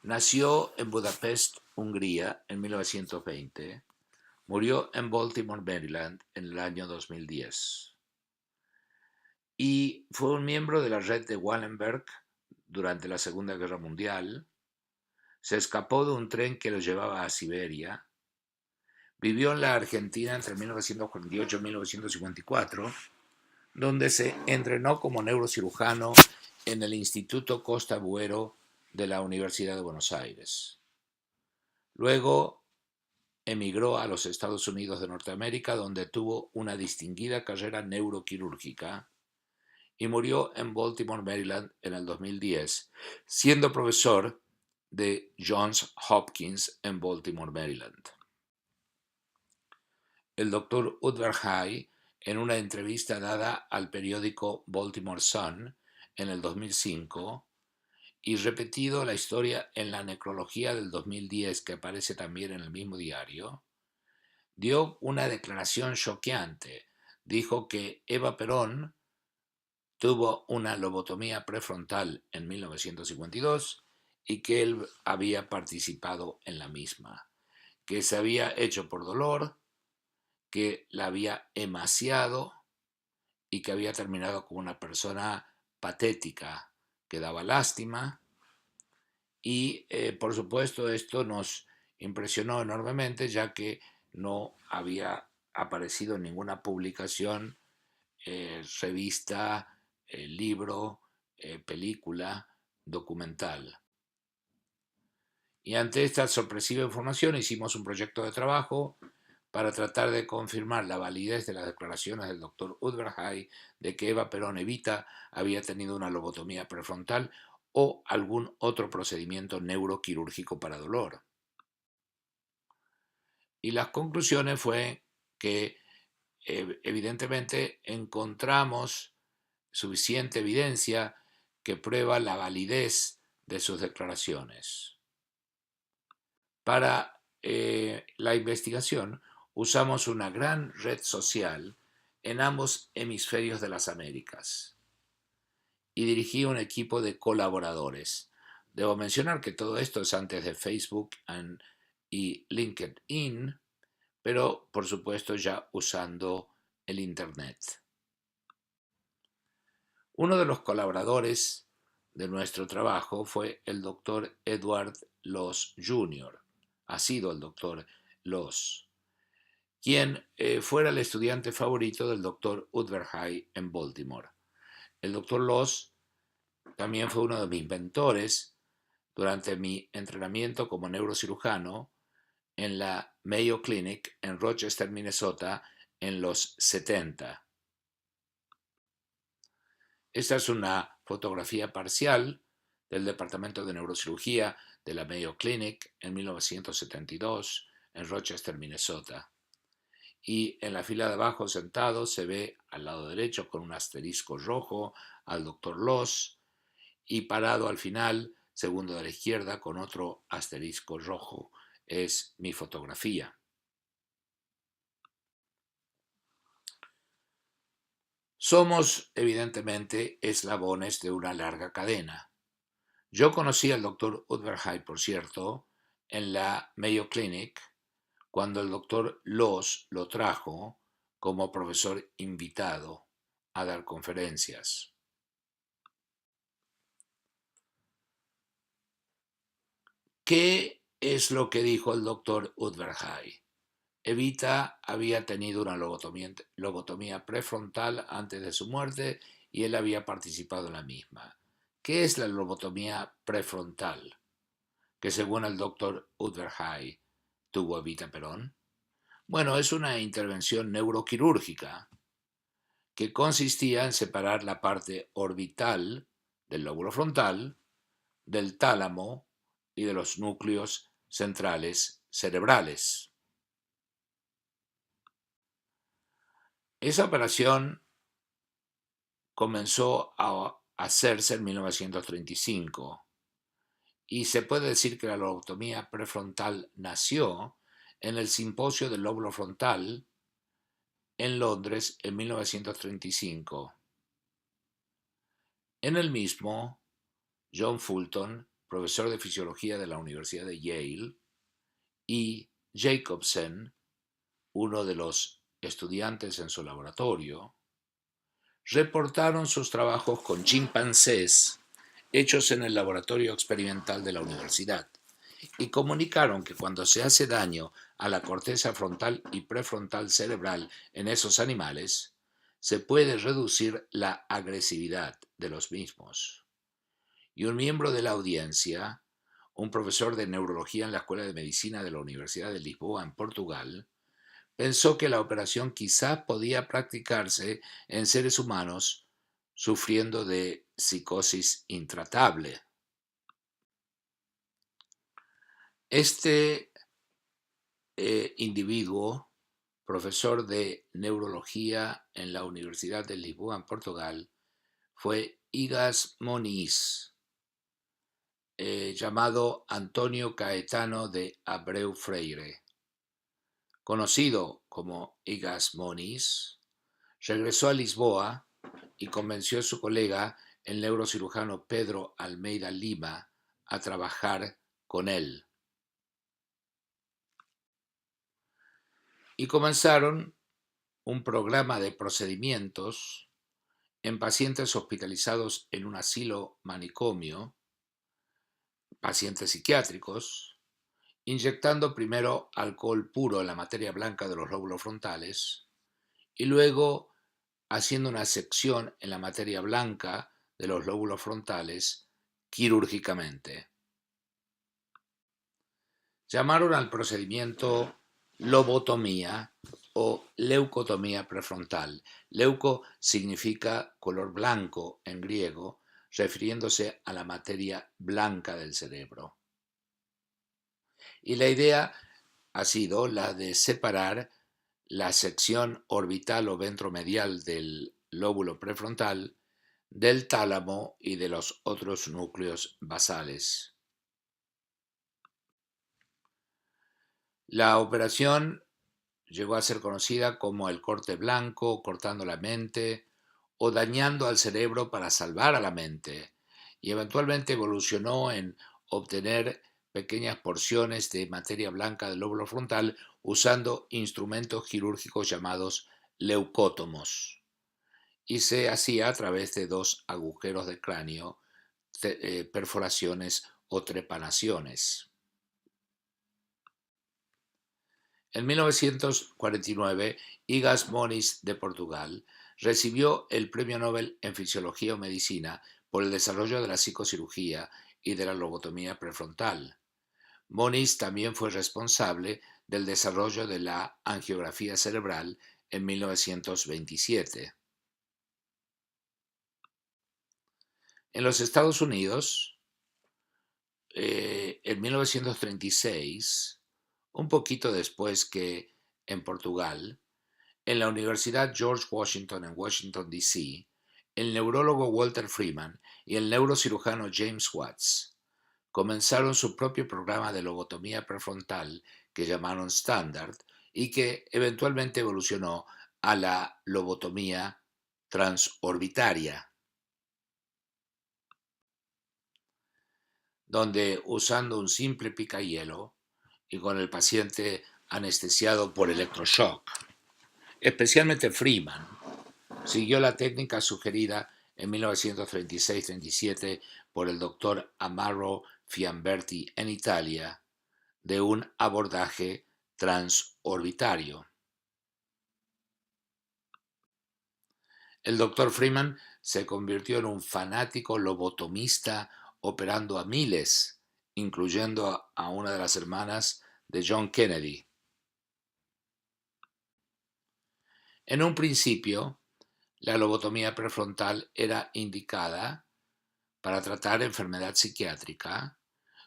Nació en Budapest, Hungría, en 1920. Murió en Baltimore, Maryland, en el año 2010. Y fue un miembro de la red de Wallenberg durante la Segunda Guerra Mundial. Se escapó de un tren que lo llevaba a Siberia. Vivió en la Argentina entre 1948 y 1954, donde se entrenó como neurocirujano en el Instituto Costa Buero de la Universidad de Buenos Aires. Luego emigró a los Estados Unidos de Norteamérica, donde tuvo una distinguida carrera neuroquirúrgica, y murió en Baltimore, Maryland, en el 2010, siendo profesor de Johns Hopkins en Baltimore, Maryland. El doctor Udvar-Háy, en una entrevista dada al periódico Baltimore Sun en el 2005, y repetido la historia en la necrología del 2010, que aparece también en el mismo diario, dio una declaración choqueante. Dijo que Eva Perón tuvo una lobotomía prefrontal en 1952 y que él había participado en la misma, que se había hecho por dolor, que la había emaciado y que había terminado como una persona patética que daba lástima. Y por supuesto esto nos impresionó enormemente, ya que no había aparecido en ninguna publicación, revista, libro, película, documental. Y ante esta sorpresiva información hicimos un proyecto de trabajo para tratar de confirmar la validez de las declaraciones del doctor Udvar-Háy de que Eva Perón Evita había tenido una lobotomía prefrontal o algún otro procedimiento neuroquirúrgico para dolor. Y las conclusiones fue que evidentemente encontramos suficiente evidencia que prueba la validez de sus declaraciones. Para la investigación usamos una gran red social en ambos hemisferios de las Américas y dirigí un equipo de colaboradores. Debo mencionar que todo esto es antes de Facebook y LinkedIn, pero por supuesto ya usando el Internet. Uno de los colaboradores de nuestro trabajo fue el doctor Edward Loss Jr., ha sido el doctor Loss, quien fuera el estudiante favorito del doctor Udvar-Háy en Baltimore. El doctor Loss también fue uno de mis mentores durante mi entrenamiento como neurocirujano en la Mayo Clinic en Rochester, Minnesota, en los 70. Esta es una fotografía parcial del Departamento de Neurocirugía de la Mayo Clinic en 1972 en Rochester, Minnesota. Y en la fila de abajo sentado se ve al lado derecho con un asterisco rojo al doctor Loss, y parado al final, segundo de la izquierda, con otro asterisco rojo, es mi fotografía. Somos, evidentemente, eslabones de una larga cadena. Yo conocí al doctor Udvar-Háy, por cierto, en la Mayo Clinic, cuando el doctor Loss lo trajo como profesor invitado a dar conferencias. ¿Qué es lo que dijo el doctor Udvar-Háy? Evita había tenido una lobotomía prefrontal antes de su muerte y él había participado en la misma. ¿Qué es la lobotomía prefrontal? Que según el doctor Udvar-Háy tuvo Evita Perón. Bueno, es una intervención neuroquirúrgica que consistía en separar la parte orbital del lóbulo frontal del tálamo y de los núcleos centrales cerebrales. Esa operación comenzó a hacerse en 1935 y se puede decir que la lobotomía prefrontal nació en el Simposio del Lóbulo Frontal en Londres en 1935. En el mismo, John Fulton profesor de fisiología de la Universidad de Yale, y Jacobsen, uno de los estudiantes en su laboratorio, reportaron sus trabajos con chimpancés hechos en el laboratorio experimental de la universidad y comunicaron que cuando se hace daño a la corteza frontal y prefrontal cerebral en esos animales, se puede reducir la agresividad de los mismos. Y un miembro de la audiencia, un profesor de neurología en la Escuela de Medicina de la Universidad de Lisboa en Portugal, pensó que la operación quizá podía practicarse en seres humanos sufriendo de psicosis intratable. Este individuo, profesor de neurología en la Universidad de Lisboa en Portugal, fue Igas Moniz, llamado Antonio Caetano de Abreu Freire. Conocido como Igas Moniz, regresó a Lisboa y convenció a su colega, el neurocirujano Pedro Almeida Lima, a trabajar con él. Y comenzaron un programa de procedimientos en pacientes hospitalizados en un asilo manicomio, pacientes psiquiátricos, inyectando primero alcohol puro en la materia blanca de los lóbulos frontales y luego haciendo una sección en la materia blanca de los lóbulos frontales quirúrgicamente. Llamaron al procedimiento lobotomía o leucotomía prefrontal. Leuco significa color blanco en griego, refiriéndose a la materia blanca del cerebro. Y la idea ha sido la de separar la sección orbital o ventromedial del lóbulo prefrontal del tálamo y de los otros núcleos basales. La operación llegó a ser conocida como el corte blanco, cortando la mente o dañando al cerebro para salvar a la mente, y eventualmente evolucionó en obtener pequeñas porciones de materia blanca del lóbulo frontal usando instrumentos quirúrgicos llamados leucótomos, y se hacía a través de dos agujeros de cráneo, perforaciones o trepanaciones. En 1949, Igas Moniz de Portugal recibió el Premio Nobel en Fisiología o Medicina por el desarrollo de la psicocirugía y de la lobotomía prefrontal. Moniz también fue responsable del desarrollo de la angiografía cerebral en 1927. En los Estados Unidos, en 1936, un poquito después que en Portugal, en la Universidad George Washington en Washington, D.C., el neurólogo Walter Freeman y el neurocirujano James Watts comenzaron su propio programa de lobotomía prefrontal que llamaron Standard y que eventualmente evolucionó a la lobotomía transorbitaria, donde usando un simple picahielo y con el paciente anestesiado por electroshock, especialmente Freeman, siguió la técnica sugerida en 1936-37 por el doctor Amaro Fiamberti en Italia de un abordaje transorbitario. El doctor Freeman se convirtió en un fanático lobotomista operando a miles, incluyendo a una de las hermanas de John Kennedy. En un principio, la lobotomía prefrontal era indicada para tratar enfermedad psiquiátrica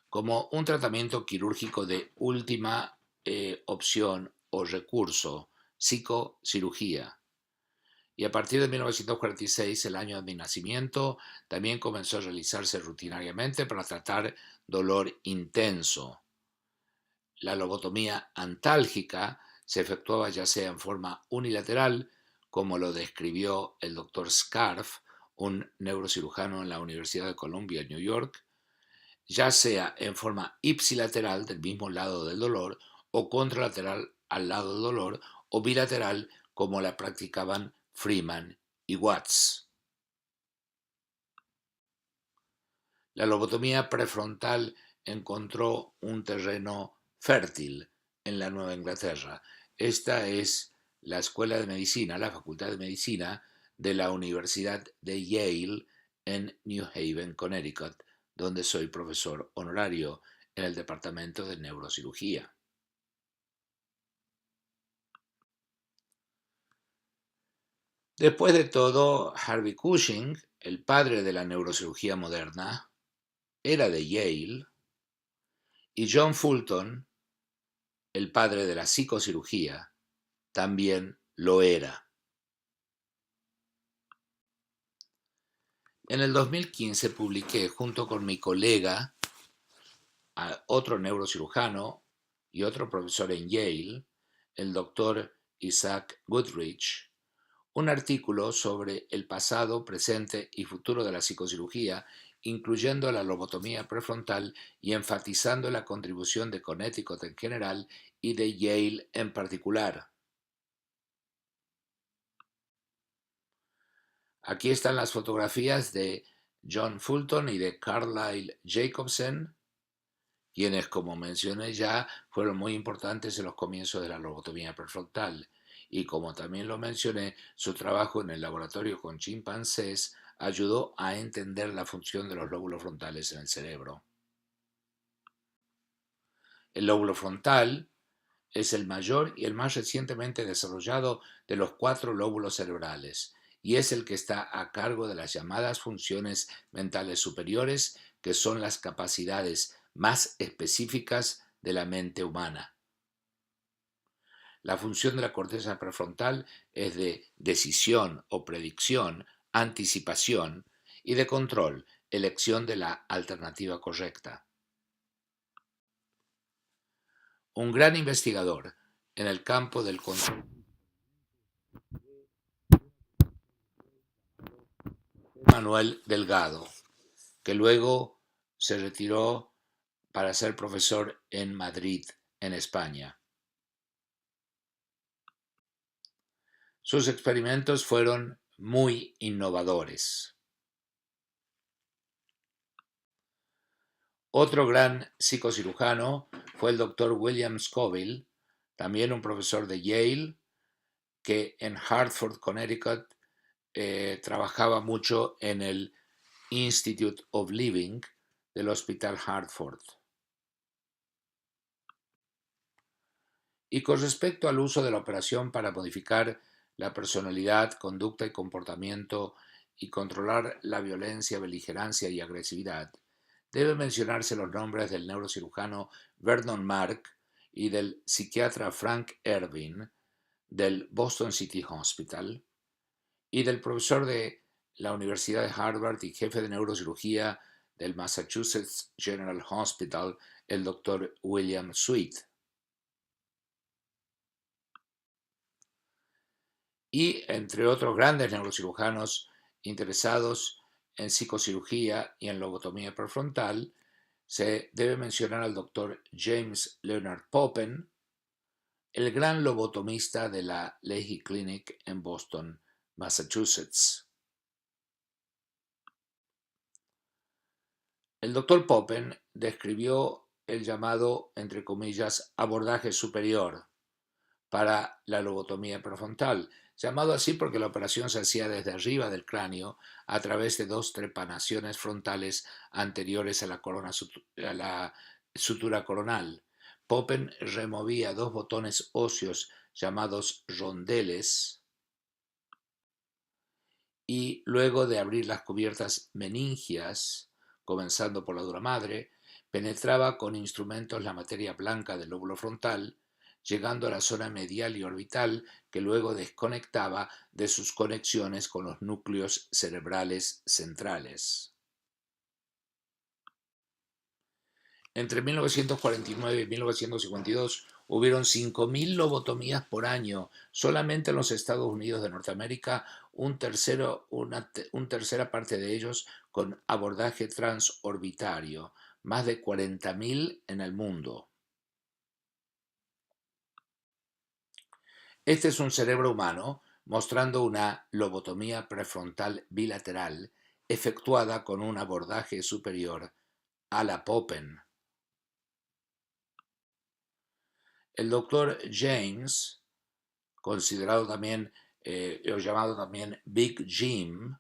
como un tratamiento quirúrgico de última opción o recurso, psicocirugía. Y a partir de 1946, el año de mi nacimiento, también comenzó a realizarse rutinariamente para tratar dolor intenso. La lobotomía antálgica se efectuaba ya sea en forma unilateral, como lo describió el Dr. Scarf, un neurocirujano en la Universidad de Columbia, en New York, ya sea en forma ipsilateral del mismo lado del dolor o contralateral al lado del dolor o bilateral como la practicaban Freeman y Watts. La lobotomía prefrontal encontró un terreno fértil en la Nueva Inglaterra. Esta es la Escuela de Medicina, la Facultad de Medicina de la Universidad de Yale en New Haven, Connecticut, donde soy profesor honorario en el Departamento de Neurocirugía. Después de todo, Harvey Cushing, el padre de la neurocirugía moderna, era de Yale, y John Fulton, el padre de la psicocirugía, también lo era. En el 2015 publiqué junto con mi colega, otro neurocirujano y otro profesor en Yale, el doctor Isaac Goodrich, un artículo sobre el pasado, presente y futuro de la psicocirugía, incluyendo la lobotomía prefrontal y enfatizando la contribución de Connecticut en general y de Yale en particular. Aquí están las fotografías de John Fulton y de Carlyle Jacobson, quienes, como mencioné ya, fueron muy importantes en los comienzos de la lobotomía prefrontal. Y como también lo mencioné, su trabajo en el laboratorio con chimpancés ayudó a entender la función de los lóbulos frontales en el cerebro. El lóbulo frontal es el mayor y el más recientemente desarrollado de los 4 lóbulos cerebrales y es el que está a cargo de las llamadas funciones mentales superiores, que son las capacidades más específicas de la mente humana. La función de la corteza prefrontal es de decisión o predicción, anticipación y de control, elección de la alternativa correcta. Un gran investigador en el campo del control, Manuel Delgado, que luego se retiró para ser profesor en Madrid, en España. Sus experimentos fueron muy innovadores. Otro gran psicocirujano fue el doctor William Scoville, también un profesor de Yale, que en Hartford, Connecticut, trabajaba mucho en el Institute of Living del Hospital Hartford. Y con respecto al uso de la operación para modificar la personalidad, conducta y comportamiento y controlar la violencia, beligerancia y agresividad, debe mencionarse los nombres del neurocirujano Vernon Mark y del psiquiatra Frank Ervin del Boston City Hospital y del profesor de la Universidad de Harvard y jefe de neurocirugía del Massachusetts General Hospital, el Dr. William Sweet. Y entre otros grandes neurocirujanos interesados en psicocirugía y en lobotomía prefrontal, se debe mencionar al doctor James Leonard Popen, el gran lobotomista de la Leahy Clinic en Boston, Massachusetts. El doctor Popen describió el llamado, entre comillas, abordaje superior para la lobotomía prefrontal, llamado así porque la operación se hacía desde arriba del cráneo a través de 2 trepanaciones frontales anteriores a la sutura coronal. Popen removía 2 botones óseos llamados rondeles y luego de abrir las cubiertas meningias, comenzando por la dura madre, penetraba con instrumentos la materia blanca del lóbulo frontal, llegando a la zona medial y orbital, que luego desconectaba de sus conexiones con los núcleos cerebrales centrales. Entre 1949 y 1952 hubieron 5.000 lobotomías por año. Solamente en los Estados Unidos de Norteamérica, una tercera parte de ellos con abordaje transorbitario. más de 40.000 en el mundo. Este es un cerebro humano mostrando una lobotomía prefrontal bilateral efectuada con un abordaje superior a la Poppen. El doctor James, considerado también, o llamado también Big Jim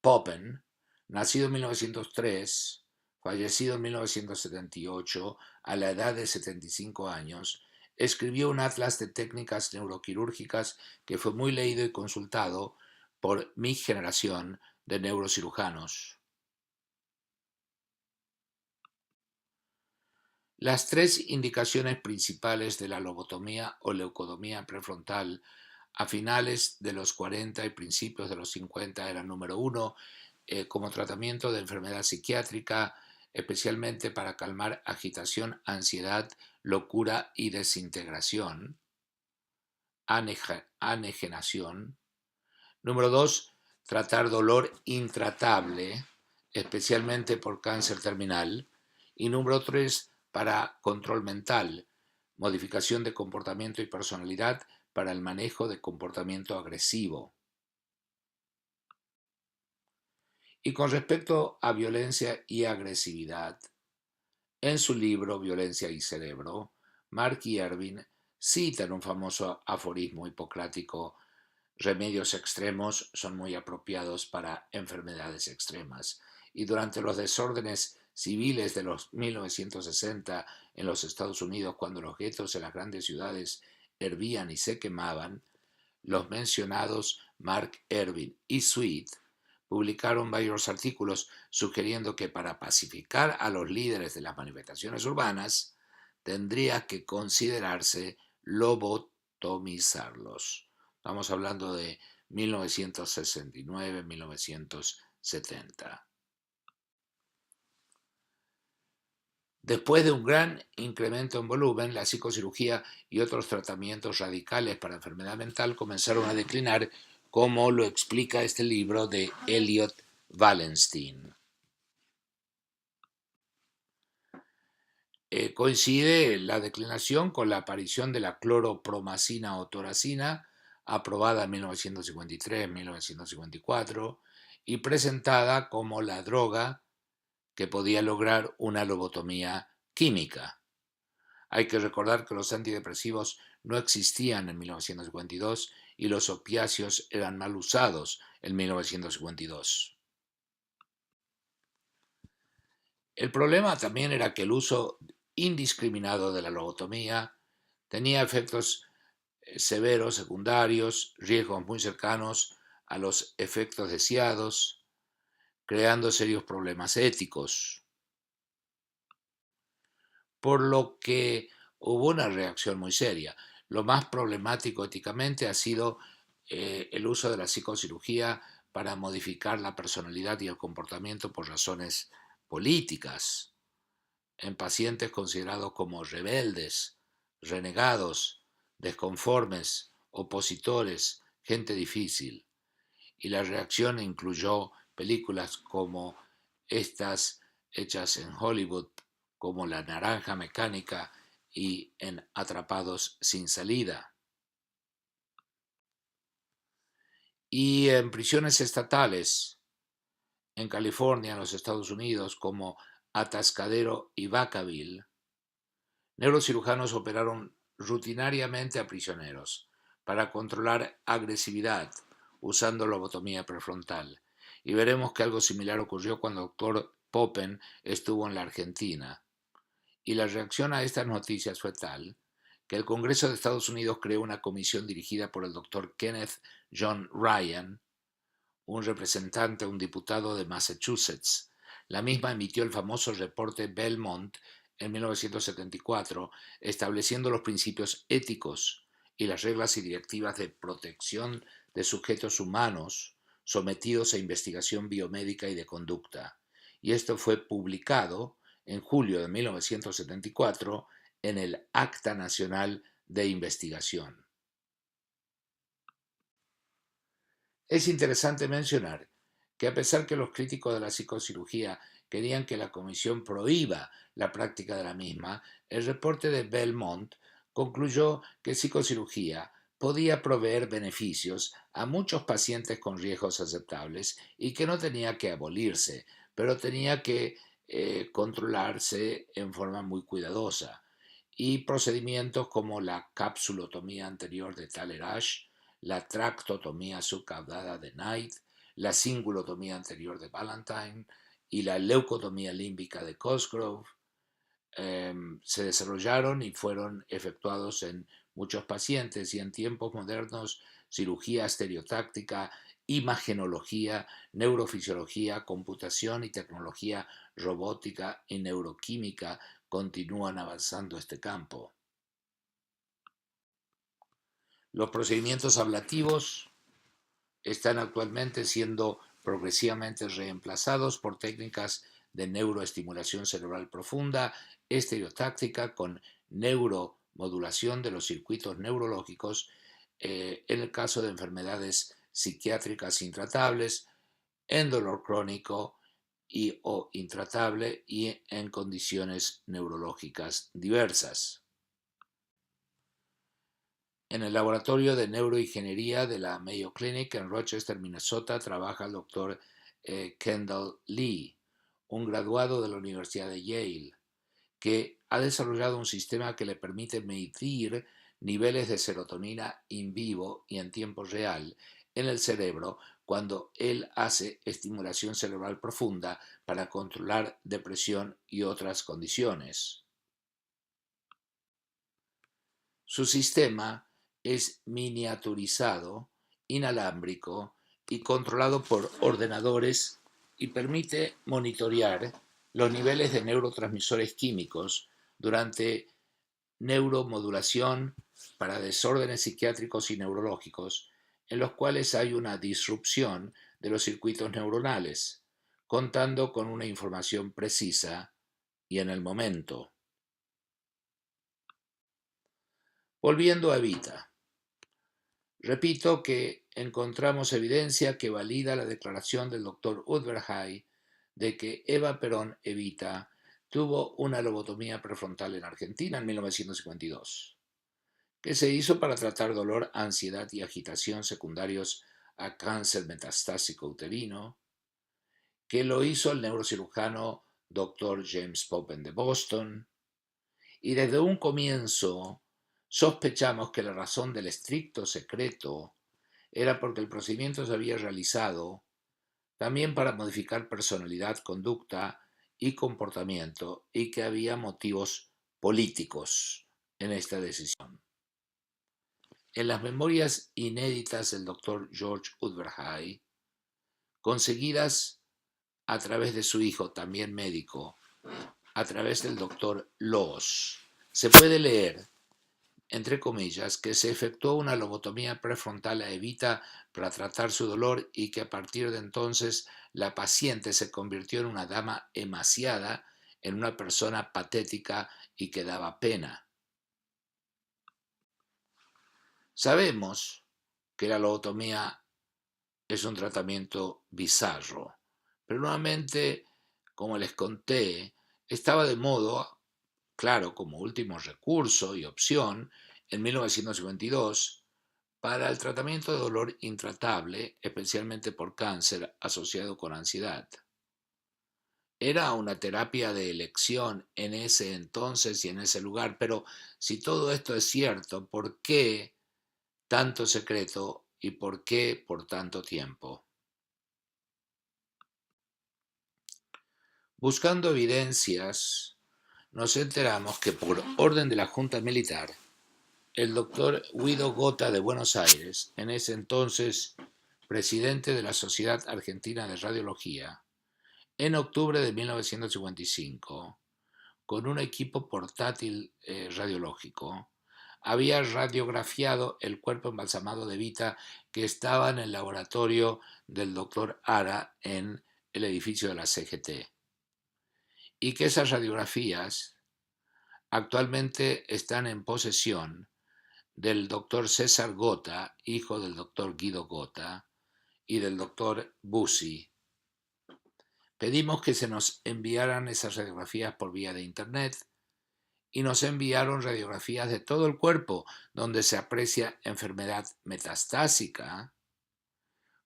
Poppen, nacido en 1903, fallecido en 1978 a la edad de 75 años, escribió un atlas de técnicas neuroquirúrgicas que fue muy leído y consultado por mi generación de neurocirujanos. Las tres indicaciones principales de la lobotomía o leucotomía prefrontal a finales de los 40 y principios de los 50 eran: número uno, como tratamiento de enfermedad psiquiátrica, especialmente para calmar agitación, ansiedad, locura y desintegración, anejenación. Número dos, tratar dolor intratable, especialmente por cáncer terminal. Y número tres, para control mental, modificación de comportamiento y personalidad para el manejo de comportamiento agresivo. Y con respecto a violencia y agresividad, en su libro Violencia y Cerebro, Mark y Ervin citan un famoso aforismo hipocrático: remedios extremos son muy apropiados para enfermedades extremas. Y durante los desórdenes civiles de los 1960 en los Estados Unidos, cuando los guetos en las grandes ciudades hervían y se quemaban, los mencionados Mark Ervin y Sweet publicaron varios artículos sugiriendo que para pacificar a los líderes de las manifestaciones urbanas tendría que considerarse lobotomizarlos. Estamos hablando de 1969-1970. Después de un gran incremento en volumen, la psicocirugía y otros tratamientos radicales para enfermedad mental comenzaron a declinar, como lo explica este libro de Elliot Wallenstein. Coincide la declinación con la aparición de la cloropromacina o toracina, aprobada en 1953-1954 y presentada como la droga que podía lograr una lobotomía química. Hay que recordar que los antidepresivos no existían en 1952 y los opiáceos eran mal usados en 1952. El problema también era que el uso indiscriminado de la lobotomía tenía efectos severos, secundarios, riesgos muy cercanos a los efectos deseados, creando serios problemas éticos. Por lo que hubo una reacción muy seria. Lo más problemático éticamente ha sido el uso de la psicocirugía para modificar la personalidad y el comportamiento por razones políticas en pacientes considerados como rebeldes, renegados, desconformes, opositores, gente difícil. Y la reacción incluyó películas como estas hechas en Hollywood, como La Naranja Mecánica y en Atrapados sin Salida. Y en prisiones estatales, en California, en los Estados Unidos, como Atascadero y Vacaville, neurocirujanos operaron rutinariamente a prisioneros para controlar agresividad usando lobotomía prefrontal. Y veremos que algo similar ocurrió cuando el doctor Poppen estuvo en la Argentina. Y la reacción a estas noticias fue tal que el Congreso de Estados Unidos creó una comisión dirigida por el doctor Kenneth John Ryan, un representante, un diputado de Massachusetts. La misma emitió el famoso reporte Belmont en 1974, estableciendo los principios éticos y las reglas y directivas de protección de sujetos humanos sometidos a investigación biomédica y de conducta. Y esto fue publicado en julio de 1974 en el Acta Nacional de Investigación. Es interesante mencionar que, a pesar que los críticos de la psicocirugía querían que la comisión prohíba la práctica de la misma, el reporte de Belmont concluyó que psicocirugía podía proveer beneficios a muchos pacientes con riesgos aceptables y que no tenía que abolirse, pero tenía que controlarse en forma muy cuidadosa. Y procedimientos como la capsulotomía anterior de Thaler-Ash, la tractotomía subcaudada de Knight, la cingulotomía anterior de Ballantyne y la leucotomía límbica de Cosgrove se desarrollaron y fueron efectuados en muchos pacientes, y en tiempos modernos cirugía estereotáctica, imagenología, neurofisiología, computación y tecnología robótica y neuroquímica continúan avanzando este campo. Los procedimientos ablativos están actualmente siendo progresivamente reemplazados por técnicas de neuroestimulación cerebral profunda, estereotáctica, con neuromodulación de los circuitos neurológicos en el caso de enfermedades psiquiátricas intratables, en dolor crónico y o intratable y en condiciones neurológicas diversas. En el laboratorio de neuroingeniería de la Mayo Clinic en Rochester, Minnesota, trabaja el doctor Kendall Lee, un graduado de la Universidad de Yale, que ha desarrollado un sistema que le permite medir niveles de serotonina in vivo y en tiempo real en el cerebro cuando él hace estimulación cerebral profunda para controlar depresión y otras condiciones. Su sistema es miniaturizado, inalámbrico y controlado por ordenadores y permite monitorear los niveles de neurotransmisores químicos durante neuromodulación para desórdenes psiquiátricos y neurológicos en los cuales hay una disrupción de los circuitos neuronales, contando con una información precisa y en el momento. Volviendo a Evita. Repito que encontramos evidencia que valida la declaración del Dr. Udvar-Hájy de que Eva Perón Evita tuvo una lobotomía prefrontal en Argentina en 1952, que se hizo para tratar dolor, ansiedad y agitación secundarios a cáncer metastásico uterino, que lo hizo el neurocirujano Dr. James Poppen de Boston, y desde un comienzo sospechamos que la razón del estricto secreto era porque el procedimiento se había realizado también para modificar personalidad, conducta y comportamiento, y que había motivos políticos en esta decisión. En las memorias inéditas del Dr. George Udvar-Hájy, conseguidas a través de su hijo, también médico, a través del Dr. Laws, se puede leer, entre comillas, que se efectuó una lobotomía prefrontal a Evita para tratar su dolor y que a partir de entonces la paciente se convirtió en una dama emaciada, en una persona patética y que daba pena. Sabemos que la lobotomía es un tratamiento bizarro, pero nuevamente, como les conté, estaba de moda, claro, como último recurso y opción, en 1952, para el tratamiento de dolor intratable, especialmente por cáncer asociado con ansiedad. Era una terapia de elección en ese entonces y en ese lugar, pero si todo esto es cierto, ¿por qué tanto secreto y por qué por tanto tiempo? Buscando evidencias, nos enteramos que por orden de la Junta Militar, el doctor Guido Gota de Buenos Aires, en ese entonces presidente de la Sociedad Argentina de Radiología, en octubre de 1955, con un equipo portátil radiológico, había radiografiado el cuerpo embalsamado de Evita que estaba en el laboratorio del doctor Ara en el edificio de la CGT, y que esas radiografías actualmente están en posesión del doctor César Gota, hijo del doctor Guido Gota, y del doctor Bussi. Pedimos que se nos enviaran esas radiografías por vía de internet y nos enviaron radiografías de todo el cuerpo donde se aprecia enfermedad metastásica,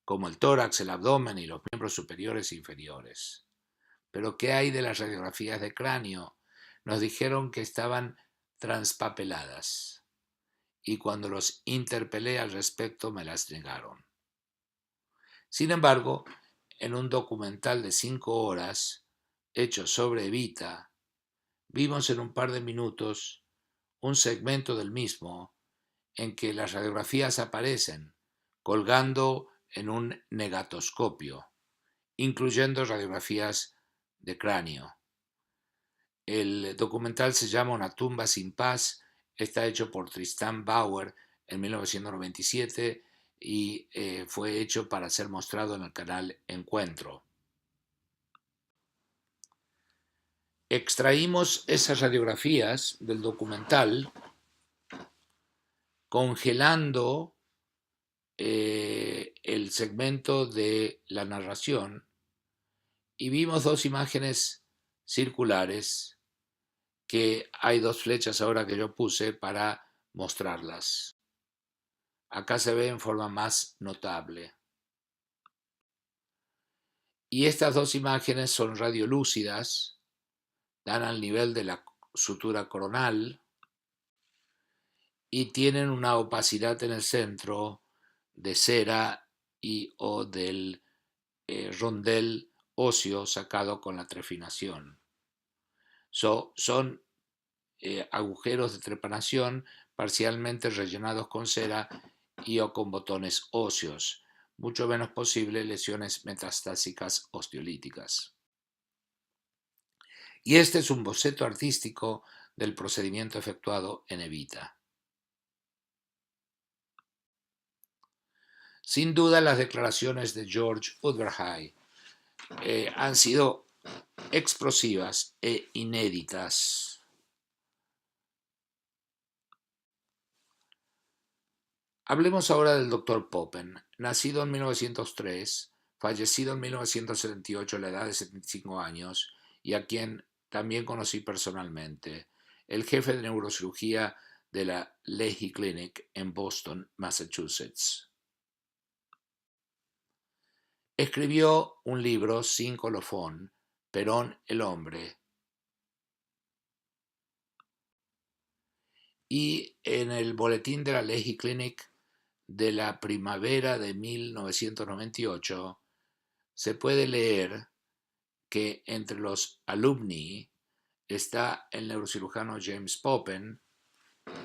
como el tórax, el abdomen y los miembros superiores e inferiores. Pero ¿qué hay de las radiografías de cráneo? Nos dijeron que estaban transpapeladas y cuando los interpelé al respecto me las negaron. Sin embargo, en un documental de 5 horas hecho sobre Evita, vimos en un par de minutos un segmento del mismo en que las radiografías aparecen colgando en un negatoscopio, incluyendo radiografías de cráneo. El documental se llama Una tumba sin paz, está hecho por Tristan Bauer en 1997 y fue hecho para ser mostrado en el canal Encuentro. Extraímos esas radiografías del documental congelando el segmento de la narración y vimos dos imágenes circulares que hay dos flechas ahora que yo puse para mostrarlas. Acá se ve en forma más notable. Y estas dos imágenes son radiolúcidas, dan al nivel de la sutura coronal y tienen una opacidad en el centro de cera y o del rondel óseo sacado con la trepanación. Son agujeros de trepanación parcialmente rellenados con cera y o con botones óseos, mucho menos posible lesiones metastásicas osteolíticas. Y este es un boceto artístico del procedimiento efectuado en Evita. Sin duda, las declaraciones de George Udvarhaj han sido explosivas e inéditas. Hablemos ahora del Dr. Popen, nacido en 1903, fallecido en 1978 a la edad de 75 años y a quien también conocí personalmente, el jefe de neurocirugía de la Leahy Clinic en Boston, Massachusetts. Escribió un libro sin colofón, Perón el hombre, y en el boletín de la Leahy Clinic de la primavera de 1998 se puede leer que entre los alumni está el neurocirujano James Popen,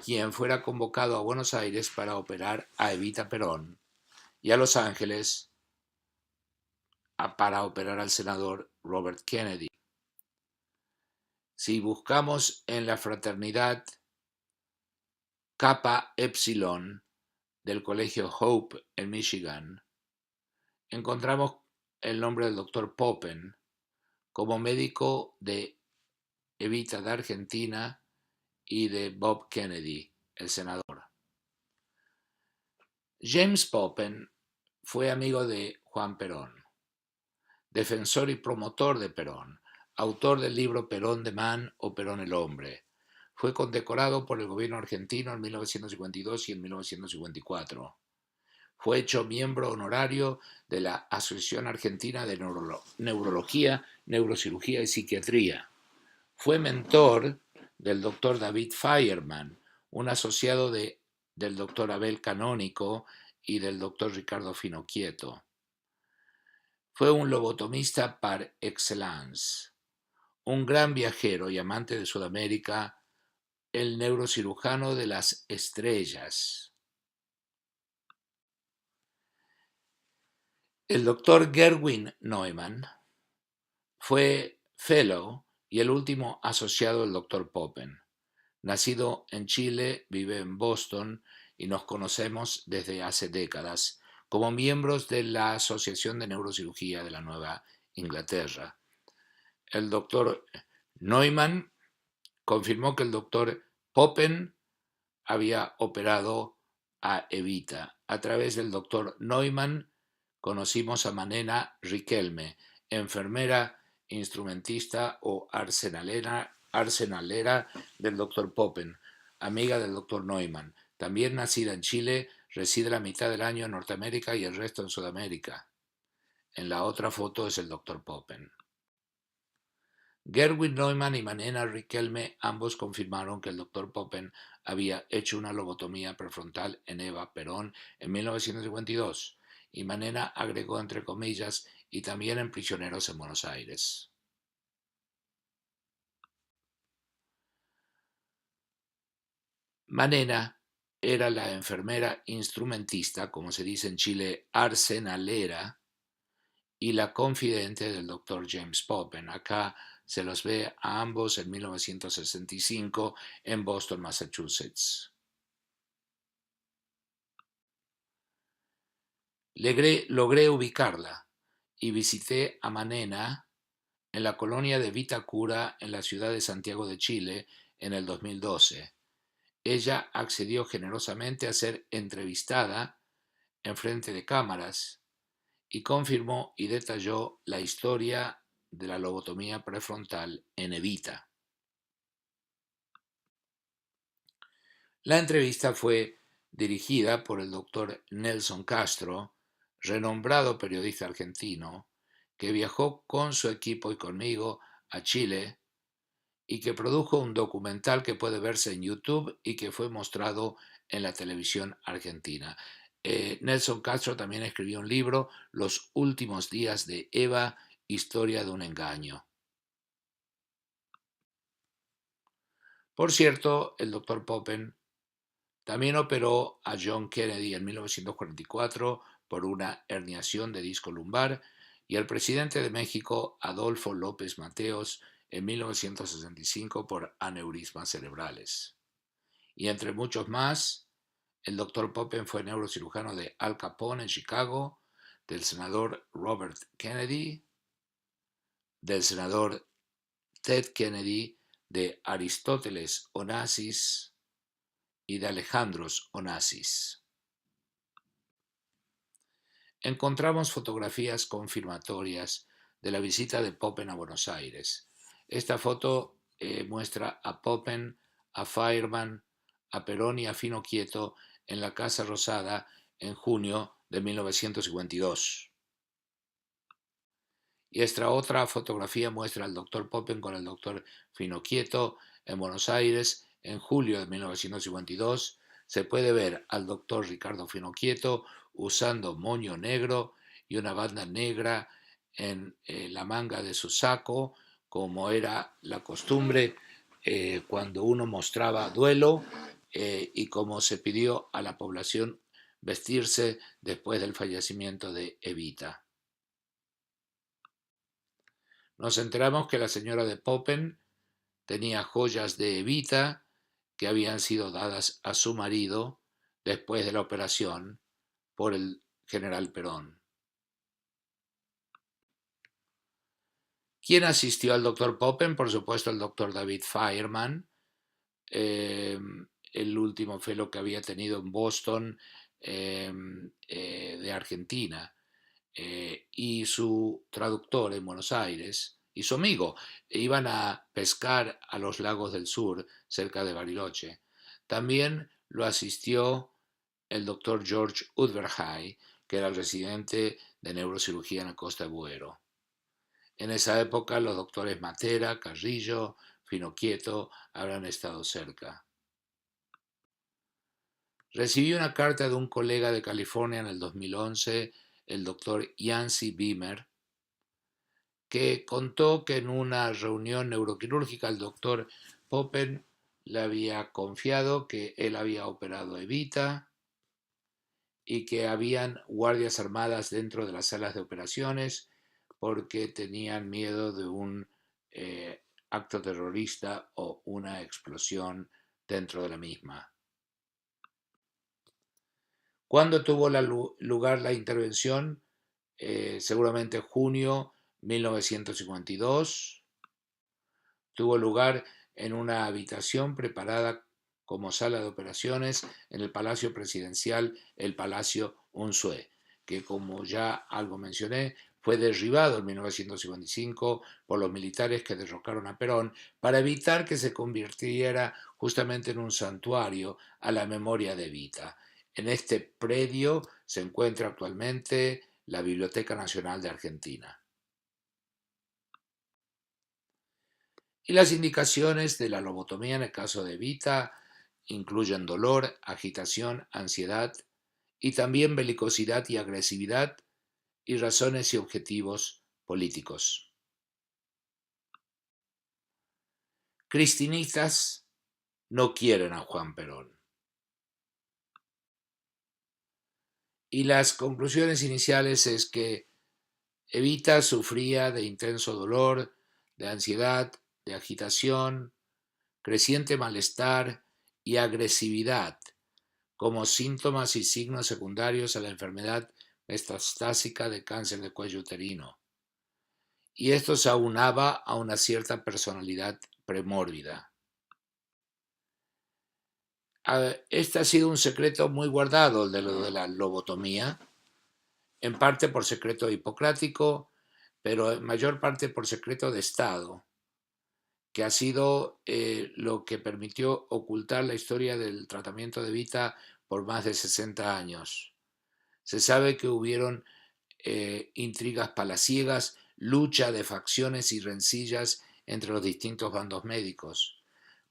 quien fuera convocado a Buenos Aires para operar a Evita Perón, y a Los Ángeles para operar al senador Robert Kennedy. Si buscamos en la fraternidad Kappa Epsilon del colegio Hope en Michigan, encontramos el nombre del Dr. Popen como médico de Evita de Argentina y de Bob Kennedy, el senador. James Popen fue amigo de Juan Perón, defensor y promotor de Perón, autor del libro Perón de Man o Perón el hombre. Fue condecorado por el gobierno argentino en 1952 y en 1954. Fue hecho miembro honorario de la Asociación Argentina de Neurología, Neurocirugía y Psiquiatría. Fue mentor del Dr. David Fireman, un asociado del Dr. Abel Canónico y del Dr. Ricardo Finocchieto. Fue un lobotomista par excellence, un gran viajero y amante de Sudamérica, el neurocirujano de las estrellas. El Dr. Gerwin Neumann fue fellow y el último asociado del Dr. Popen. Nacido en Chile, vive en Boston y nos conocemos desde hace décadas como miembros de la Asociación de Neurocirugía de la Nueva Inglaterra. El Dr. Neumann confirmó que el Dr. Popen había operado a Evita. A través del Dr. Neumann conocimos a Manena Riquelme, enfermera, instrumentista o arsenalera del Dr. Poppen, amiga del Dr. Neumann. También nacida en Chile, reside la mitad del año en Norteamérica y el resto en Sudamérica. En la otra foto es el Dr. Poppen. Gerwin Neumann y Manena Riquelme ambos confirmaron que el Dr. Poppen había hecho una lobotomía prefrontal en Eva Perón en 1952, y Manena agregó entre comillas, y también en prisioneros en Buenos Aires. Manena era la enfermera instrumentista, como se dice en Chile, arsenalera, y la confidente del Dr. James Poppen. Acá se los ve a ambos en 1965 en Boston, Massachusetts. Logré ubicarla y visité a Manena en la colonia de Vitacura en la ciudad de Santiago de Chile en el 2012. Ella accedió generosamente a ser entrevistada en frente de cámaras y confirmó y detalló la historia de la lobotomía prefrontal en Evita. La entrevista fue dirigida por el doctor Nelson Castro, renombrado periodista argentino, que viajó con su equipo y conmigo a Chile y que produjo un documental que puede verse en YouTube y que fue mostrado en la televisión argentina. Nelson Castro también escribió un libro, Los últimos días de Eva, historia de un engaño. Por cierto, el Dr. Poppen también operó a John Kennedy en 1944 por una herniación de disco lumbar y al presidente de México, Adolfo López Mateos, en 1965 por aneurismas cerebrales. Y entre muchos más, el Dr. Poppen fue neurocirujano de Al Capone en Chicago, del senador Robert Kennedy, del senador Ted Kennedy, de Aristóteles Onassis y de Alejandros Onassis. Encontramos fotografías confirmatorias de la visita de Poppen a Buenos Aires. Esta foto muestra a Poppen, a Fireman, a Perón y a Fino Quieto en la Casa Rosada en junio de 1952. Y esta otra fotografía muestra al Dr. Poppen con el Dr. Fino Quieto en Buenos Aires en julio de 1952. Se puede ver al Dr. Ricardo Fino Quieto usando moño negro y una banda negra en la manga de su saco, como era la costumbre cuando uno mostraba duelo y como se pidió a la población vestirse después del fallecimiento de Evita. Nos enteramos que la señora de Poppen tenía joyas de Evita que habían sido dadas a su marido después de la operación por el general Perón. ¿Quién asistió al doctor Poppen? Por supuesto el doctor David Fireman, el último fellow que había tenido en Boston de Argentina, y su traductor en Buenos Aires, y su amigo. Iban a pescar a los lagos del sur, cerca de Bariloche. También lo asistió el doctor George Udvarhey, que era el residente de neurocirugía en la Costa de Buero. En esa época los doctores Matera, Carrillo, Fino Quieto habrán estado cerca. Recibí una carta de un colega de California en el 2011, el doctor Yancey Beamer, que contó que en una reunión neuroquirúrgica el doctor Poppen le había confiado que él había operado a Evita y que habían guardias armadas dentro de las salas de operaciones porque tenían miedo de un acto terrorista o una explosión dentro de la misma. ¿Cuándo tuvo lugar la intervención? Seguramente junio 1952. Tuvo lugar en una habitación preparada como sala de operaciones en el Palacio Presidencial, el Palacio Unzué, que como ya algo mencioné, fue derribado en 1955 por los militares que derrocaron a Perón para evitar que se convirtiera justamente en un santuario a la memoria de Evita. En este predio se encuentra actualmente la Biblioteca Nacional de Argentina. Y las indicaciones de la lobotomía en el caso de Evita incluyen dolor, agitación, ansiedad y también belicosidad y agresividad y razones y objetivos políticos. Cristinistas no quieren a Juan Perón. Y las conclusiones iniciales es que Evita sufría de intenso dolor, de ansiedad, de agitación, creciente malestar y agresividad como síntomas y signos secundarios a la enfermedad metastásica de cáncer de cuello uterino. Y esto se aunaba a una cierta personalidad premórbida. Este ha sido un secreto muy guardado, de lo de la lobotomía, en parte por secreto hipocrático, pero en mayor parte por secreto de Estado, que ha sido lo que permitió ocultar la historia del tratamiento de Evita por más de 60 años. Se sabe que hubieron intrigas palaciegas, lucha de facciones y rencillas entre los distintos bandos médicos,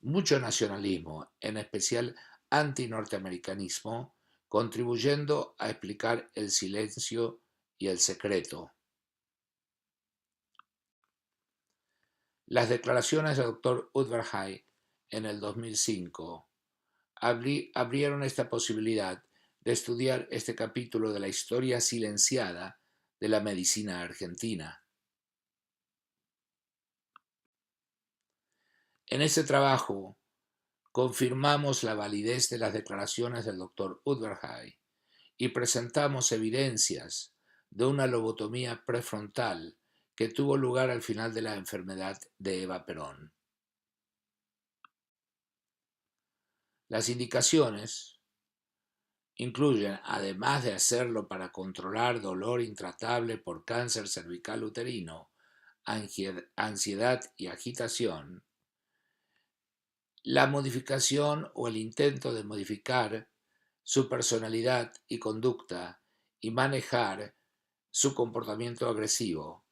mucho nacionalismo, en especial antinorteamericanismo, contribuyendo a explicar el silencio y el secreto. Las declaraciones del Dr. Udvar-Háy en el 2005 abrieron esta posibilidad de estudiar este capítulo de la historia silenciada de la medicina argentina. En ese trabajo confirmamos la validez de las declaraciones del Dr. Udvar-Háy y presentamos evidencias de una lobotomía prefrontal que tuvo lugar al final de la enfermedad de Eva Perón. Las indicaciones incluyen, además de hacerlo para controlar dolor intratable por cáncer cervical uterino, ansiedad y agitación, la modificación o el intento de modificar su personalidad y conducta y manejar su comportamiento agresivo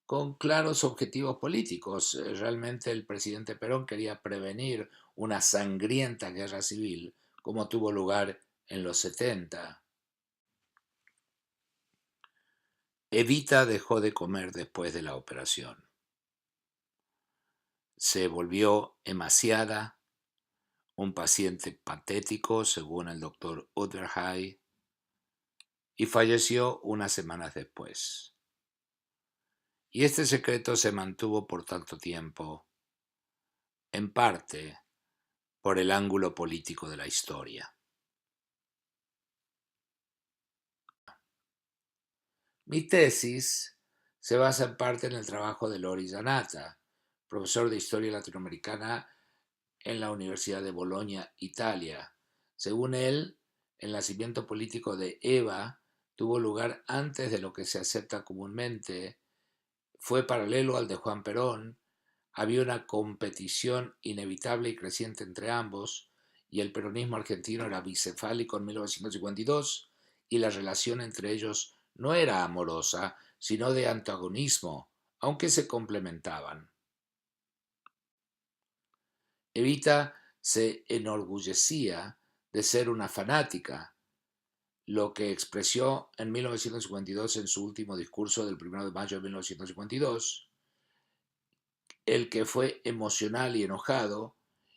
con claros objetivos políticos. Realmente el presidente Perón quería prevenir una sangrienta guerra civil como tuvo lugar en los 70. Evita dejó de comer después de la operación. Se volvió emaciada, un paciente patético, según el doctor Udvar-Háy, y falleció unas semanas después. Y este secreto se mantuvo por tanto tiempo, en parte por el ángulo político de la historia. Mi tesis se basa en parte en el trabajo de Loris Zanata, profesor de Historia Latinoamericana en la Universidad de Bolonia, Italia. Según él, el nacimiento político de Eva tuvo lugar antes de lo que se acepta comúnmente, fue paralelo al de Juan Perón, había una competición inevitable y creciente entre ambos, y el peronismo argentino era bicefálico en 1952, y la relación entre ellos no era amorosa, sino de antagonismo, aunque se complementaban. Evita se enorgullecía de ser una fanática, lo que expresó en 1952 en su último discurso del 1 de mayo de 1952, el que fue emocional y enojado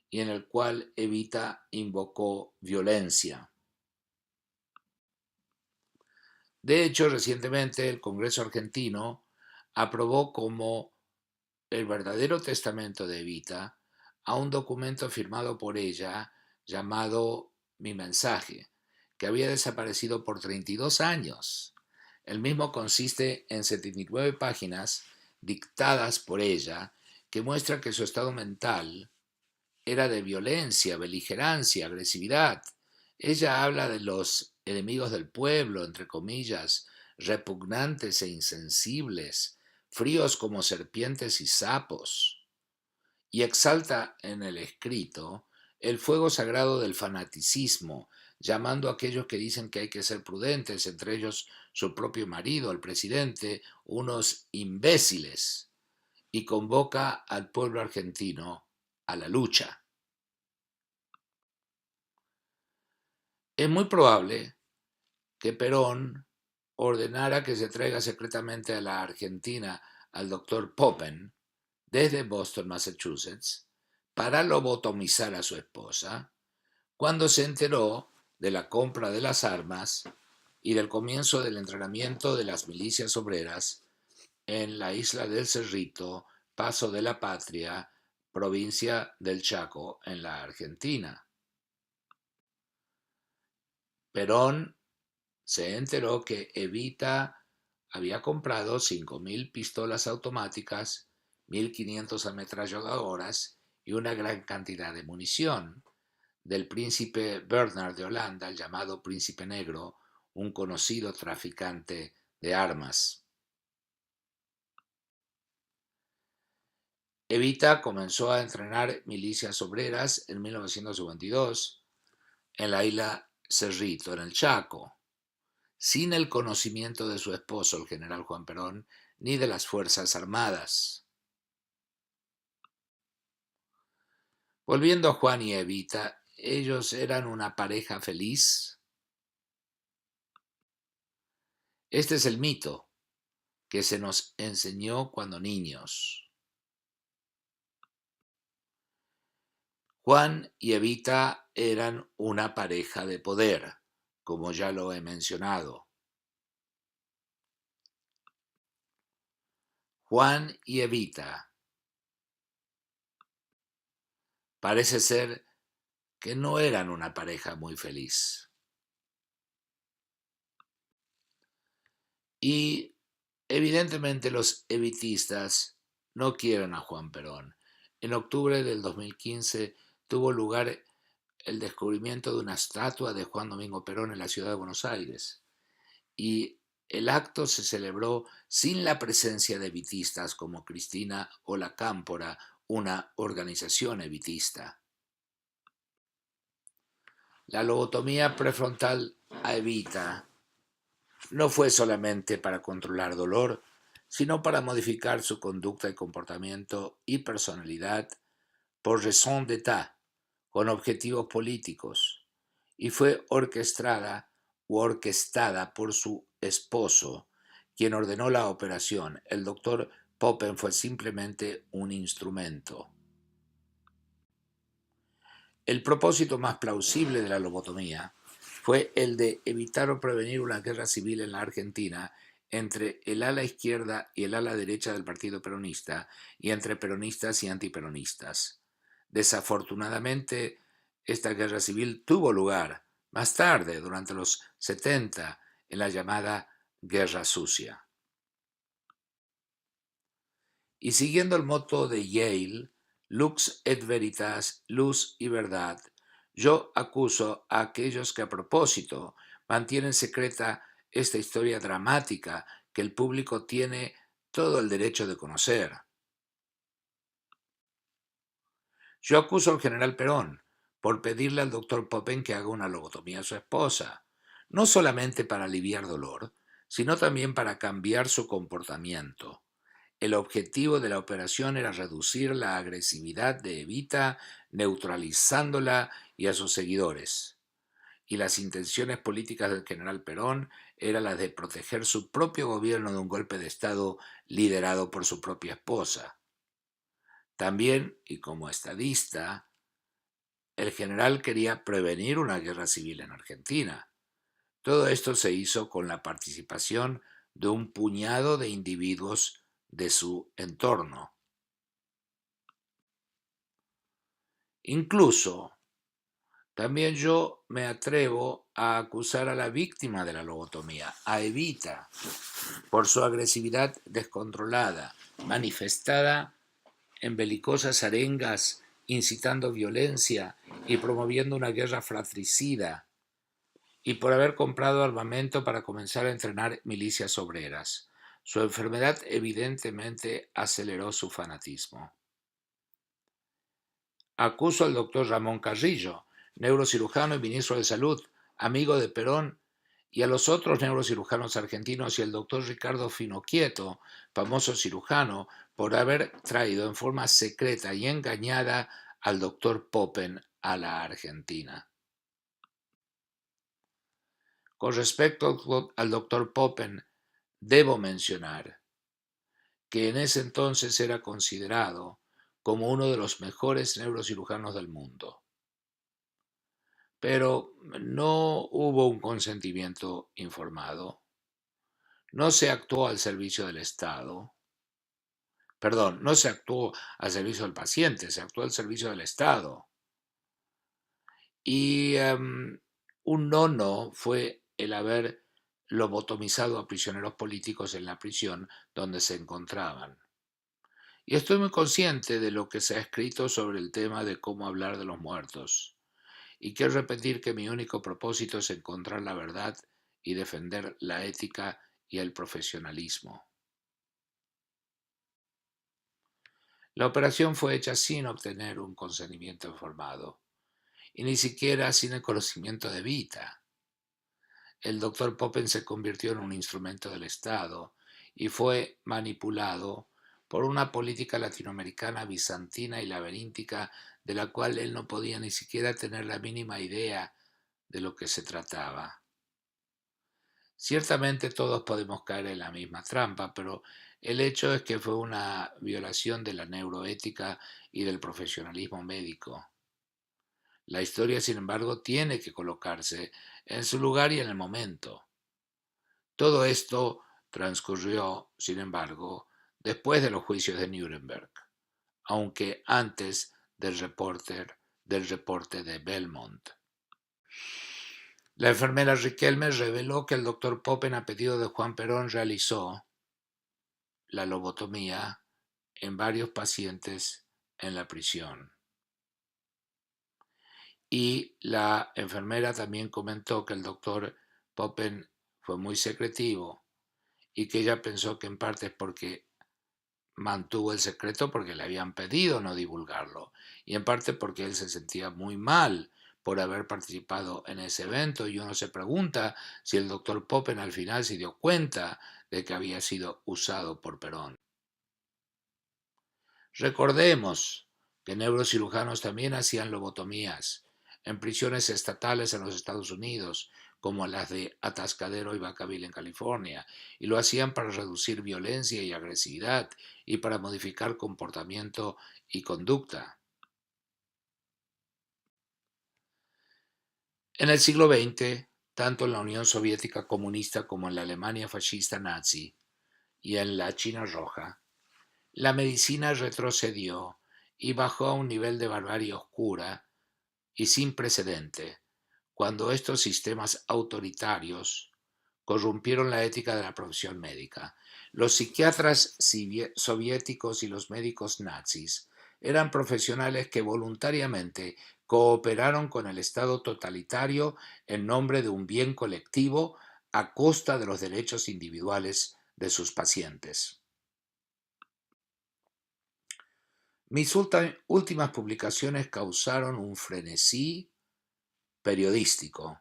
y en el cual Evita invocó violencia. De hecho, recientemente el Congreso argentino aprobó como el verdadero testamento de Evita a un documento firmado por ella llamado Mi mensaje, que había desaparecido por 32 años. El mismo consiste en 79 páginas dictadas por ella que muestra que su estado mental era de violencia, beligerancia, agresividad. Ella habla de los enemigos del pueblo, entre comillas, repugnantes e insensibles, fríos como serpientes y sapos, y exalta en el escrito el fuego sagrado del fanaticismo, llamando a aquellos que dicen que hay que ser prudentes, entre ellos su propio marido, el presidente, unos imbéciles, y convoca al pueblo argentino a la lucha. Es muy probable que Perón ordenara que se traiga secretamente a la Argentina al doctor Popen desde Boston, Massachusetts, para lobotomizar a su esposa, cuando se enteró de la compra de las armas y del comienzo del entrenamiento de las milicias obreras en la isla del Cerrito, Paso de la Patria, provincia del Chaco, en la Argentina. Perón se enteró que Evita había comprado 5.000 pistolas automáticas, 1.500 ametralladoras y una gran cantidad de munición del príncipe Bernard de Holanda, el llamado Príncipe Negro, un conocido traficante de armas. Evita comenzó a entrenar milicias obreras en 1952 en la isla Cerrito, en el Chaco, sin el conocimiento de su esposo, el general Juan Perón, ni de las Fuerzas Armadas. Volviendo a Juan y Evita, ellos eran una pareja feliz. Este es el mito que se nos enseñó cuando niños. Juan y Evita eran una pareja de poder, como ya lo he mencionado. Juan y Evita parece ser que no eran una pareja muy feliz. Y evidentemente los evitistas no quieren a Juan Perón. En octubre del 2015 tuvo lugar el descubrimiento de una estatua de Juan Domingo Perón en la ciudad de Buenos Aires. Y el acto se celebró sin la presencia de evitistas como Cristina o La Cámpora, una organización evitista. La lobotomía prefrontal a Evita no fue solamente para controlar dolor, sino para modificar su conducta y comportamiento y personalidad por raison d'état, con objetivos políticos, y fue orquestada por su esposo, quien ordenó la operación. El doctor Popen fue simplemente un instrumento. El propósito más plausible de la lobotomía fue el de evitar o prevenir una guerra civil en la Argentina entre el ala izquierda y el ala derecha del Partido Peronista y entre peronistas y antiperonistas. Desafortunadamente, esta guerra civil tuvo lugar más tarde, durante los 70, en la llamada Guerra Sucia. Y siguiendo el moto de Yale, Lux et Veritas, luz y verdad, yo acuso a aquellos que a propósito mantienen secreta esta historia dramática que el público tiene todo el derecho de conocer. Yo acuso al general Perón por pedirle al doctor Popen que haga una lobotomía a su esposa, no solamente para aliviar dolor, sino también para cambiar su comportamiento. El objetivo de la operación era reducir la agresividad de Evita, neutralizándola y a sus seguidores. Y las intenciones políticas del general Perón eran las de proteger su propio gobierno de un golpe de Estado liderado por su propia esposa. También, y como estadista, el general quería prevenir una guerra civil en Argentina. Todo esto se hizo con la participación de un puñado de individuos de su entorno. Incluso, también yo me atrevo a acusar a la víctima de la lobotomía, a Evita, por su agresividad descontrolada, manifestada en belicosas arengas, incitando violencia y promoviendo una guerra fratricida y por haber comprado armamento para comenzar a entrenar milicias obreras. Su enfermedad evidentemente aceleró su fanatismo. Acuso al doctor Ramón Carrillo, neurocirujano y ministro de Salud, amigo de Perón, y a los otros neurocirujanos argentinos y al doctor Ricardo Finocchieto, famoso cirujano, por haber traído en forma secreta y engañada al doctor Poppen a la Argentina. Con respecto al doctor Poppen, debo mencionar que en ese entonces era considerado como uno de los mejores neurocirujanos del mundo. Pero no hubo un consentimiento informado, no se actuó al servicio del Estado, perdón, no se actuó al servicio del paciente, se actuó al servicio del Estado. Y un no fue el haber lobotomizado a prisioneros políticos en la prisión donde se encontraban. Y estoy muy consciente de lo que se ha escrito sobre el tema de cómo hablar de los muertos. Y quiero repetir que mi único propósito es encontrar la verdad y defender la ética y el profesionalismo. La operación fue hecha sin obtener un consentimiento informado y ni siquiera sin el conocimiento de Vita. El doctor Poppen se convirtió en un instrumento del Estado y fue manipulado por una política latinoamericana bizantina y laberíntica de la cual él no podía ni siquiera tener la mínima idea de lo que se trataba. Ciertamente todos podemos caer en la misma trampa, pero el hecho es que fue una violación de la neuroética y del profesionalismo médico. La historia, sin embargo, tiene que colocarse en su lugar y en el momento. Todo esto transcurrió, sin embargo, después de los juicios de Nuremberg, aunque antes del reporte de Belmont. La enfermera Riquelme reveló que el doctor Poppen, a pedido de Juan Perón, realizó la lobotomía en varios pacientes en la prisión. Y la enfermera también comentó que el doctor Poppen fue muy secretivo y que ella pensó que en parte es porque mantuvo el secreto porque le habían pedido no divulgarlo y en parte porque él se sentía muy mal por haber participado en ese evento y uno se pregunta si el doctor Poppen al final se dio cuenta de que había sido usado por Perón. Recordemos que neurocirujanos también hacían lobotomías en prisiones estatales en los Estados Unidos, como las de Atascadero y Vacaville en California, y lo hacían para reducir violencia y agresividad y para modificar comportamiento y conducta. En el siglo XX, tanto en la Unión Soviética comunista como en la Alemania fascista nazi y en la China roja, la medicina retrocedió y bajó a un nivel de barbarie oscura y sin precedente, cuando estos sistemas autoritarios corrompieron la ética de la profesión médica. Los psiquiatras soviéticos y los médicos nazis eran profesionales que voluntariamente cooperaron con el Estado totalitario en nombre de un bien colectivo a costa de los derechos individuales de sus pacientes. Mis últimas publicaciones causaron un frenesí periodístico.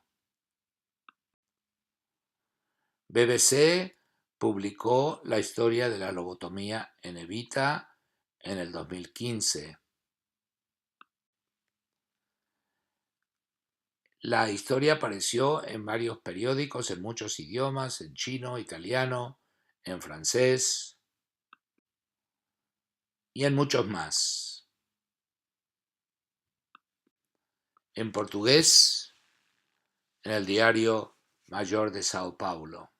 BBC publicó la historia de la lobotomía en Evita en el 2015. La historia apareció en varios periódicos en muchos idiomas, en chino, italiano, en francés y en muchos más. En portugués, en el diario Mayor de Sao Paulo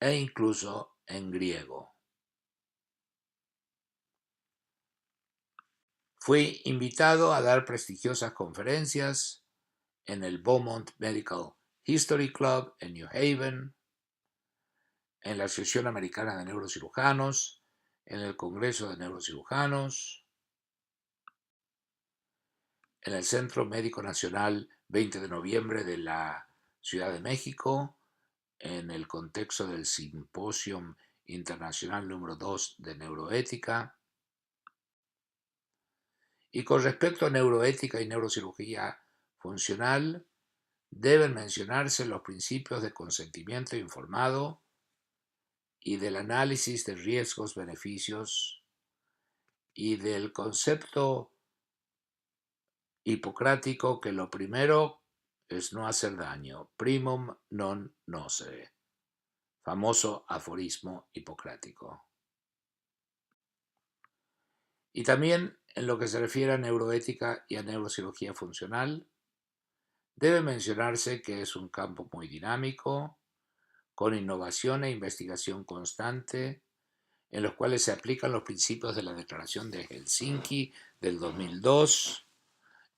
e incluso en griego. Fui invitado a dar prestigiosas conferencias en el Beaumont Medical History Club en New Haven, en la Asociación Americana de Neurocirujanos, en el Congreso de Neurocirujanos, en el Centro Médico Nacional 20 de noviembre de la Ciudad de México, en el contexto del Simposium Internacional número 2 de Neuroética. Y con respecto a neuroética y neurocirugía funcional, deben mencionarse los principios de consentimiento informado y del análisis de riesgos-beneficios y del concepto hipocrático que lo primero es no hacer daño, primum non nocere, famoso aforismo hipocrático. Y también en lo que se refiere a neuroética y a neurocirugía funcional, debe mencionarse que es un campo muy dinámico, con innovación e investigación constante, en los cuales se aplican los principios de la Declaración de Helsinki del 2002,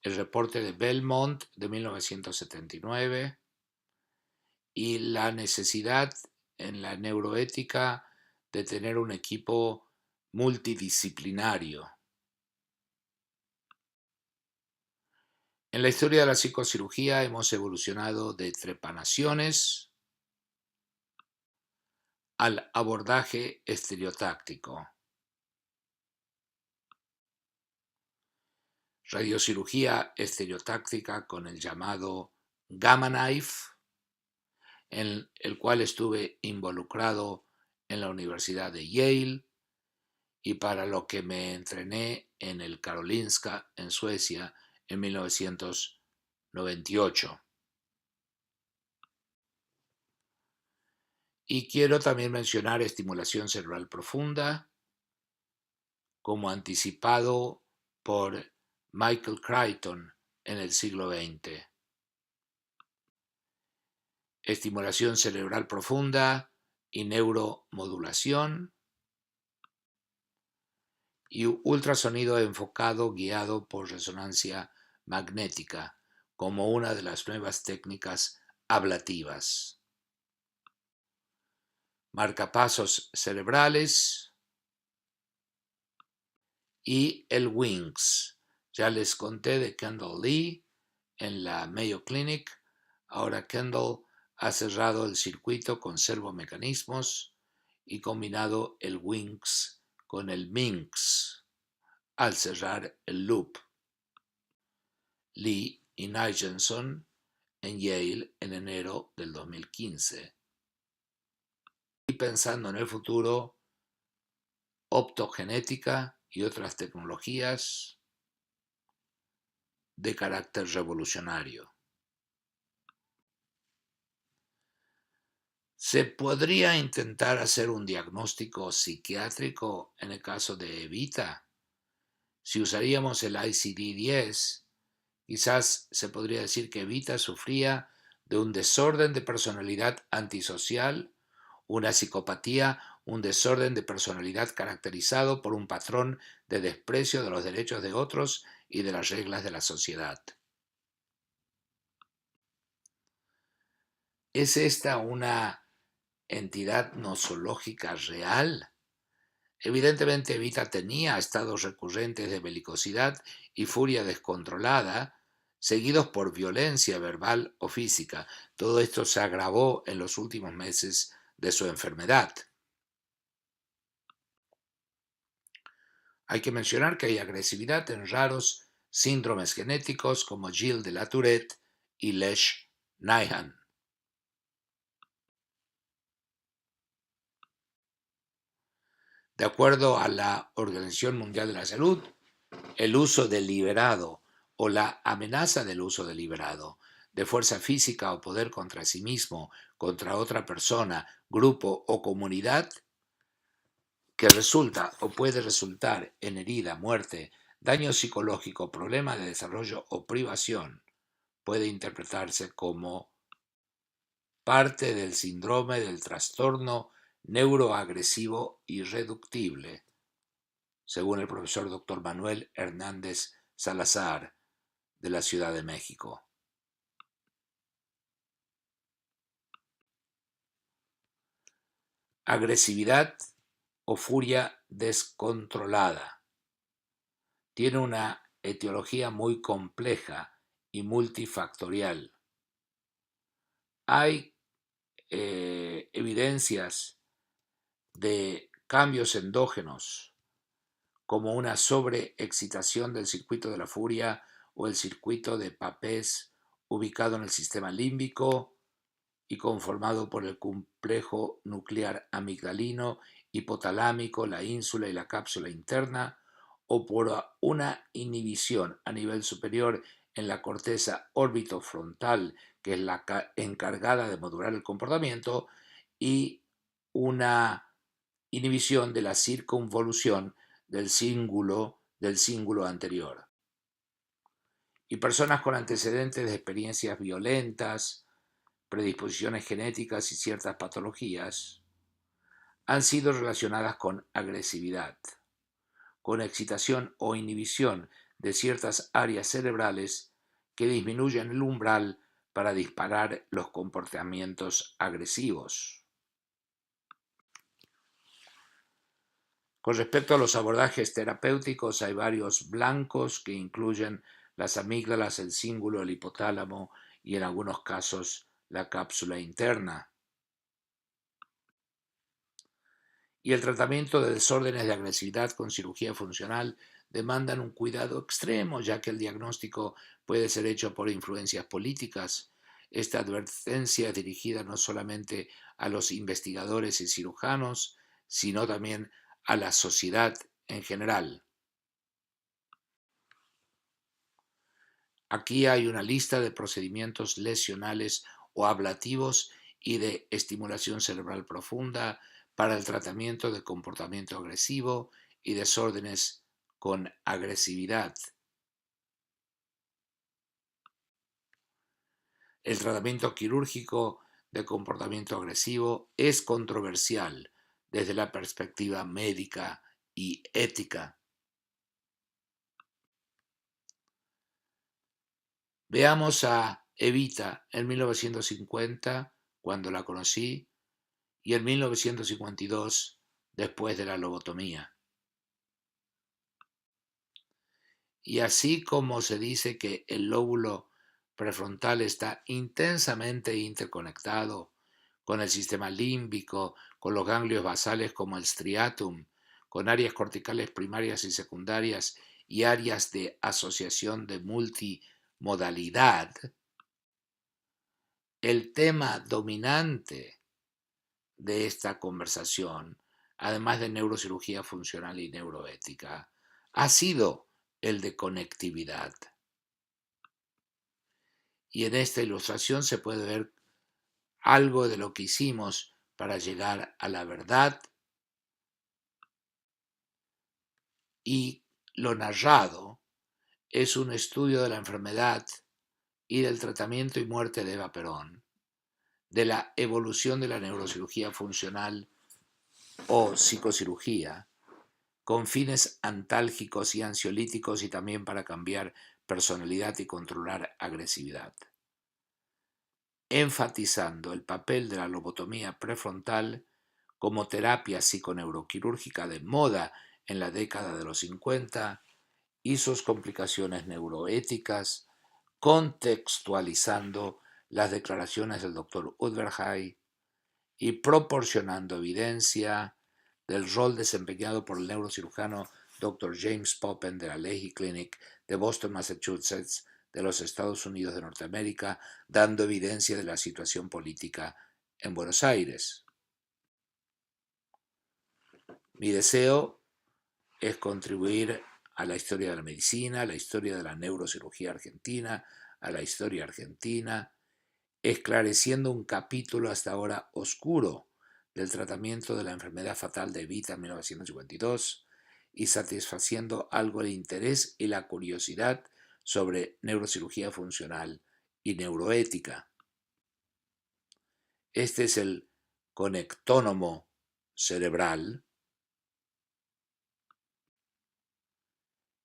el reporte de Belmont de 1979 y la necesidad en la neuroética de tener un equipo multidisciplinario. En la historia de la psicocirugía hemos evolucionado de trepanaciones al abordaje estereotáctico. Radiocirugía estereotáctica con el llamado Gamma Knife, en el cual estuve involucrado en la Universidad de Yale y para lo que me entrené en el Karolinska en Suecia en 1998. Y quiero también mencionar estimulación cerebral profunda como anticipado por Michael Crichton en el siglo XX. Estimulación cerebral profunda y neuromodulación y ultrasonido enfocado guiado por resonancia magnética como una de las nuevas técnicas ablativas. Marcapasos cerebrales y el WINGS. Ya les conté de Kendall Lee en la Mayo Clinic. Ahora Kendall ha cerrado el circuito con servomecanismos y combinado el WINGS con el MINGS al cerrar el loop. Lee y Nijenson en Yale en enero del 2015. Y pensando en el futuro, optogenética y otras tecnologías de carácter revolucionario. ¿Se podría intentar hacer un diagnóstico psiquiátrico en el caso de Evita? Si usaríamos el ICD-10, quizás se podría decir que Evita sufría de un desorden de personalidad antisocial, una psicopatía, un desorden de personalidad caracterizado por un patrón de desprecio de los derechos de otros y de las reglas de la sociedad. ¿Es esta una entidad nosológica real? Evidentemente Evita tenía estados recurrentes de belicosidad y furia descontrolada, seguidos por violencia verbal o física. Todo esto se agravó en los últimos meses de su enfermedad. Hay que mencionar que hay agresividad en raros síndromes genéticos como Gilles de la Tourette y Lesch-Nyhan. De acuerdo a la Organización Mundial de la Salud, el uso deliberado o la amenaza del uso deliberado de fuerza física o poder contra sí mismo, contra otra persona, grupo o comunidad, que resulta o puede resultar en herida, muerte, daño psicológico, problema de desarrollo o privación, puede interpretarse como parte del síndrome del trastorno neuroagresivo irreductible, según el profesor Dr. Manuel Hernández Salazar de la Ciudad de México. Agresividad o furia descontrolada. Tiene una etiología muy compleja y multifactorial. Hay evidencias de cambios endógenos, como una sobreexcitación del circuito de la furia o el circuito de Papez ubicado en el sistema límbico y conformado por el complejo nuclear amigdalino, hipotalámico, la ínsula y la cápsula interna, o por una inhibición a nivel superior en la corteza orbitofrontal, que es la encargada de modular el comportamiento, y una inhibición de la circunvolución del cíngulo anterior. Y personas con antecedentes de experiencias violentas, predisposiciones genéticas y ciertas patologías han sido relacionadas con agresividad, con excitación o inhibición de ciertas áreas cerebrales que disminuyen el umbral para disparar los comportamientos agresivos. Con respecto a los abordajes terapéuticos, hay varios blancos que incluyen las amígdalas, el cíngulo, el hipotálamo y en algunos casos la cápsula interna. Y el tratamiento de desórdenes de agresividad con cirugía funcional demandan un cuidado extremo, ya que el diagnóstico puede ser hecho por influencias políticas. Esta advertencia es dirigida no solamente a los investigadores y cirujanos, sino también a la sociedad en general. Aquí hay una lista de procedimientos lesionales o ablativos y de estimulación cerebral profunda para el tratamiento de comportamiento agresivo y desórdenes con agresividad. El tratamiento quirúrgico de comportamiento agresivo es controversial desde la perspectiva médica y ética. Veamos a Evita en 1950, cuando la conocí, y en 1952, después de la lobotomía. Y así como se dice que el lóbulo prefrontal está intensamente interconectado con el sistema límbico, con los ganglios basales como el striatum, con áreas corticales primarias y secundarias y áreas de asociación de multimodalidad, el tema dominante de esta conversación, además de neurocirugía funcional y neuroética, ha sido el de conectividad. Y en esta ilustración se puede ver algo de lo que hicimos para llegar a la verdad, y lo narrado es un estudio de la enfermedad y del tratamiento y muerte de Eva Perón, de la evolución de la neurocirugía funcional o psicocirugía, con fines antálgicos y ansiolíticos y también para cambiar personalidad y controlar agresividad, enfatizando el papel de la lobotomía prefrontal como terapia psiconeuroquirúrgica de moda en la década de los 50 y sus complicaciones neuroéticas, contextualizando las declaraciones del Dr. Udvarhaj y proporcionando evidencia del rol desempeñado por el neurocirujano Dr. James Poppen de la Leahy Clinic de Boston, Massachusetts, de los Estados Unidos de Norteamérica, dando evidencia de la situación política en Buenos Aires. Mi deseo es contribuir a la historia de la medicina, a la historia de la neurocirugía argentina, a la historia argentina, esclareciendo un capítulo hasta ahora oscuro del tratamiento de la enfermedad fatal de Evita en 1952 y satisfaciendo algo el interés y la curiosidad sobre neurocirugía funcional y neuroética. Este es el conectónomo cerebral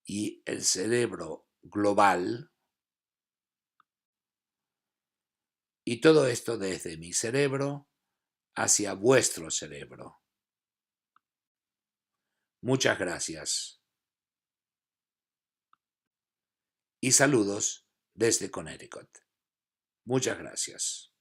y el cerebro global, y todo esto desde mi cerebro hacia vuestro cerebro. Muchas gracias. Y saludos desde Connecticut. Muchas gracias.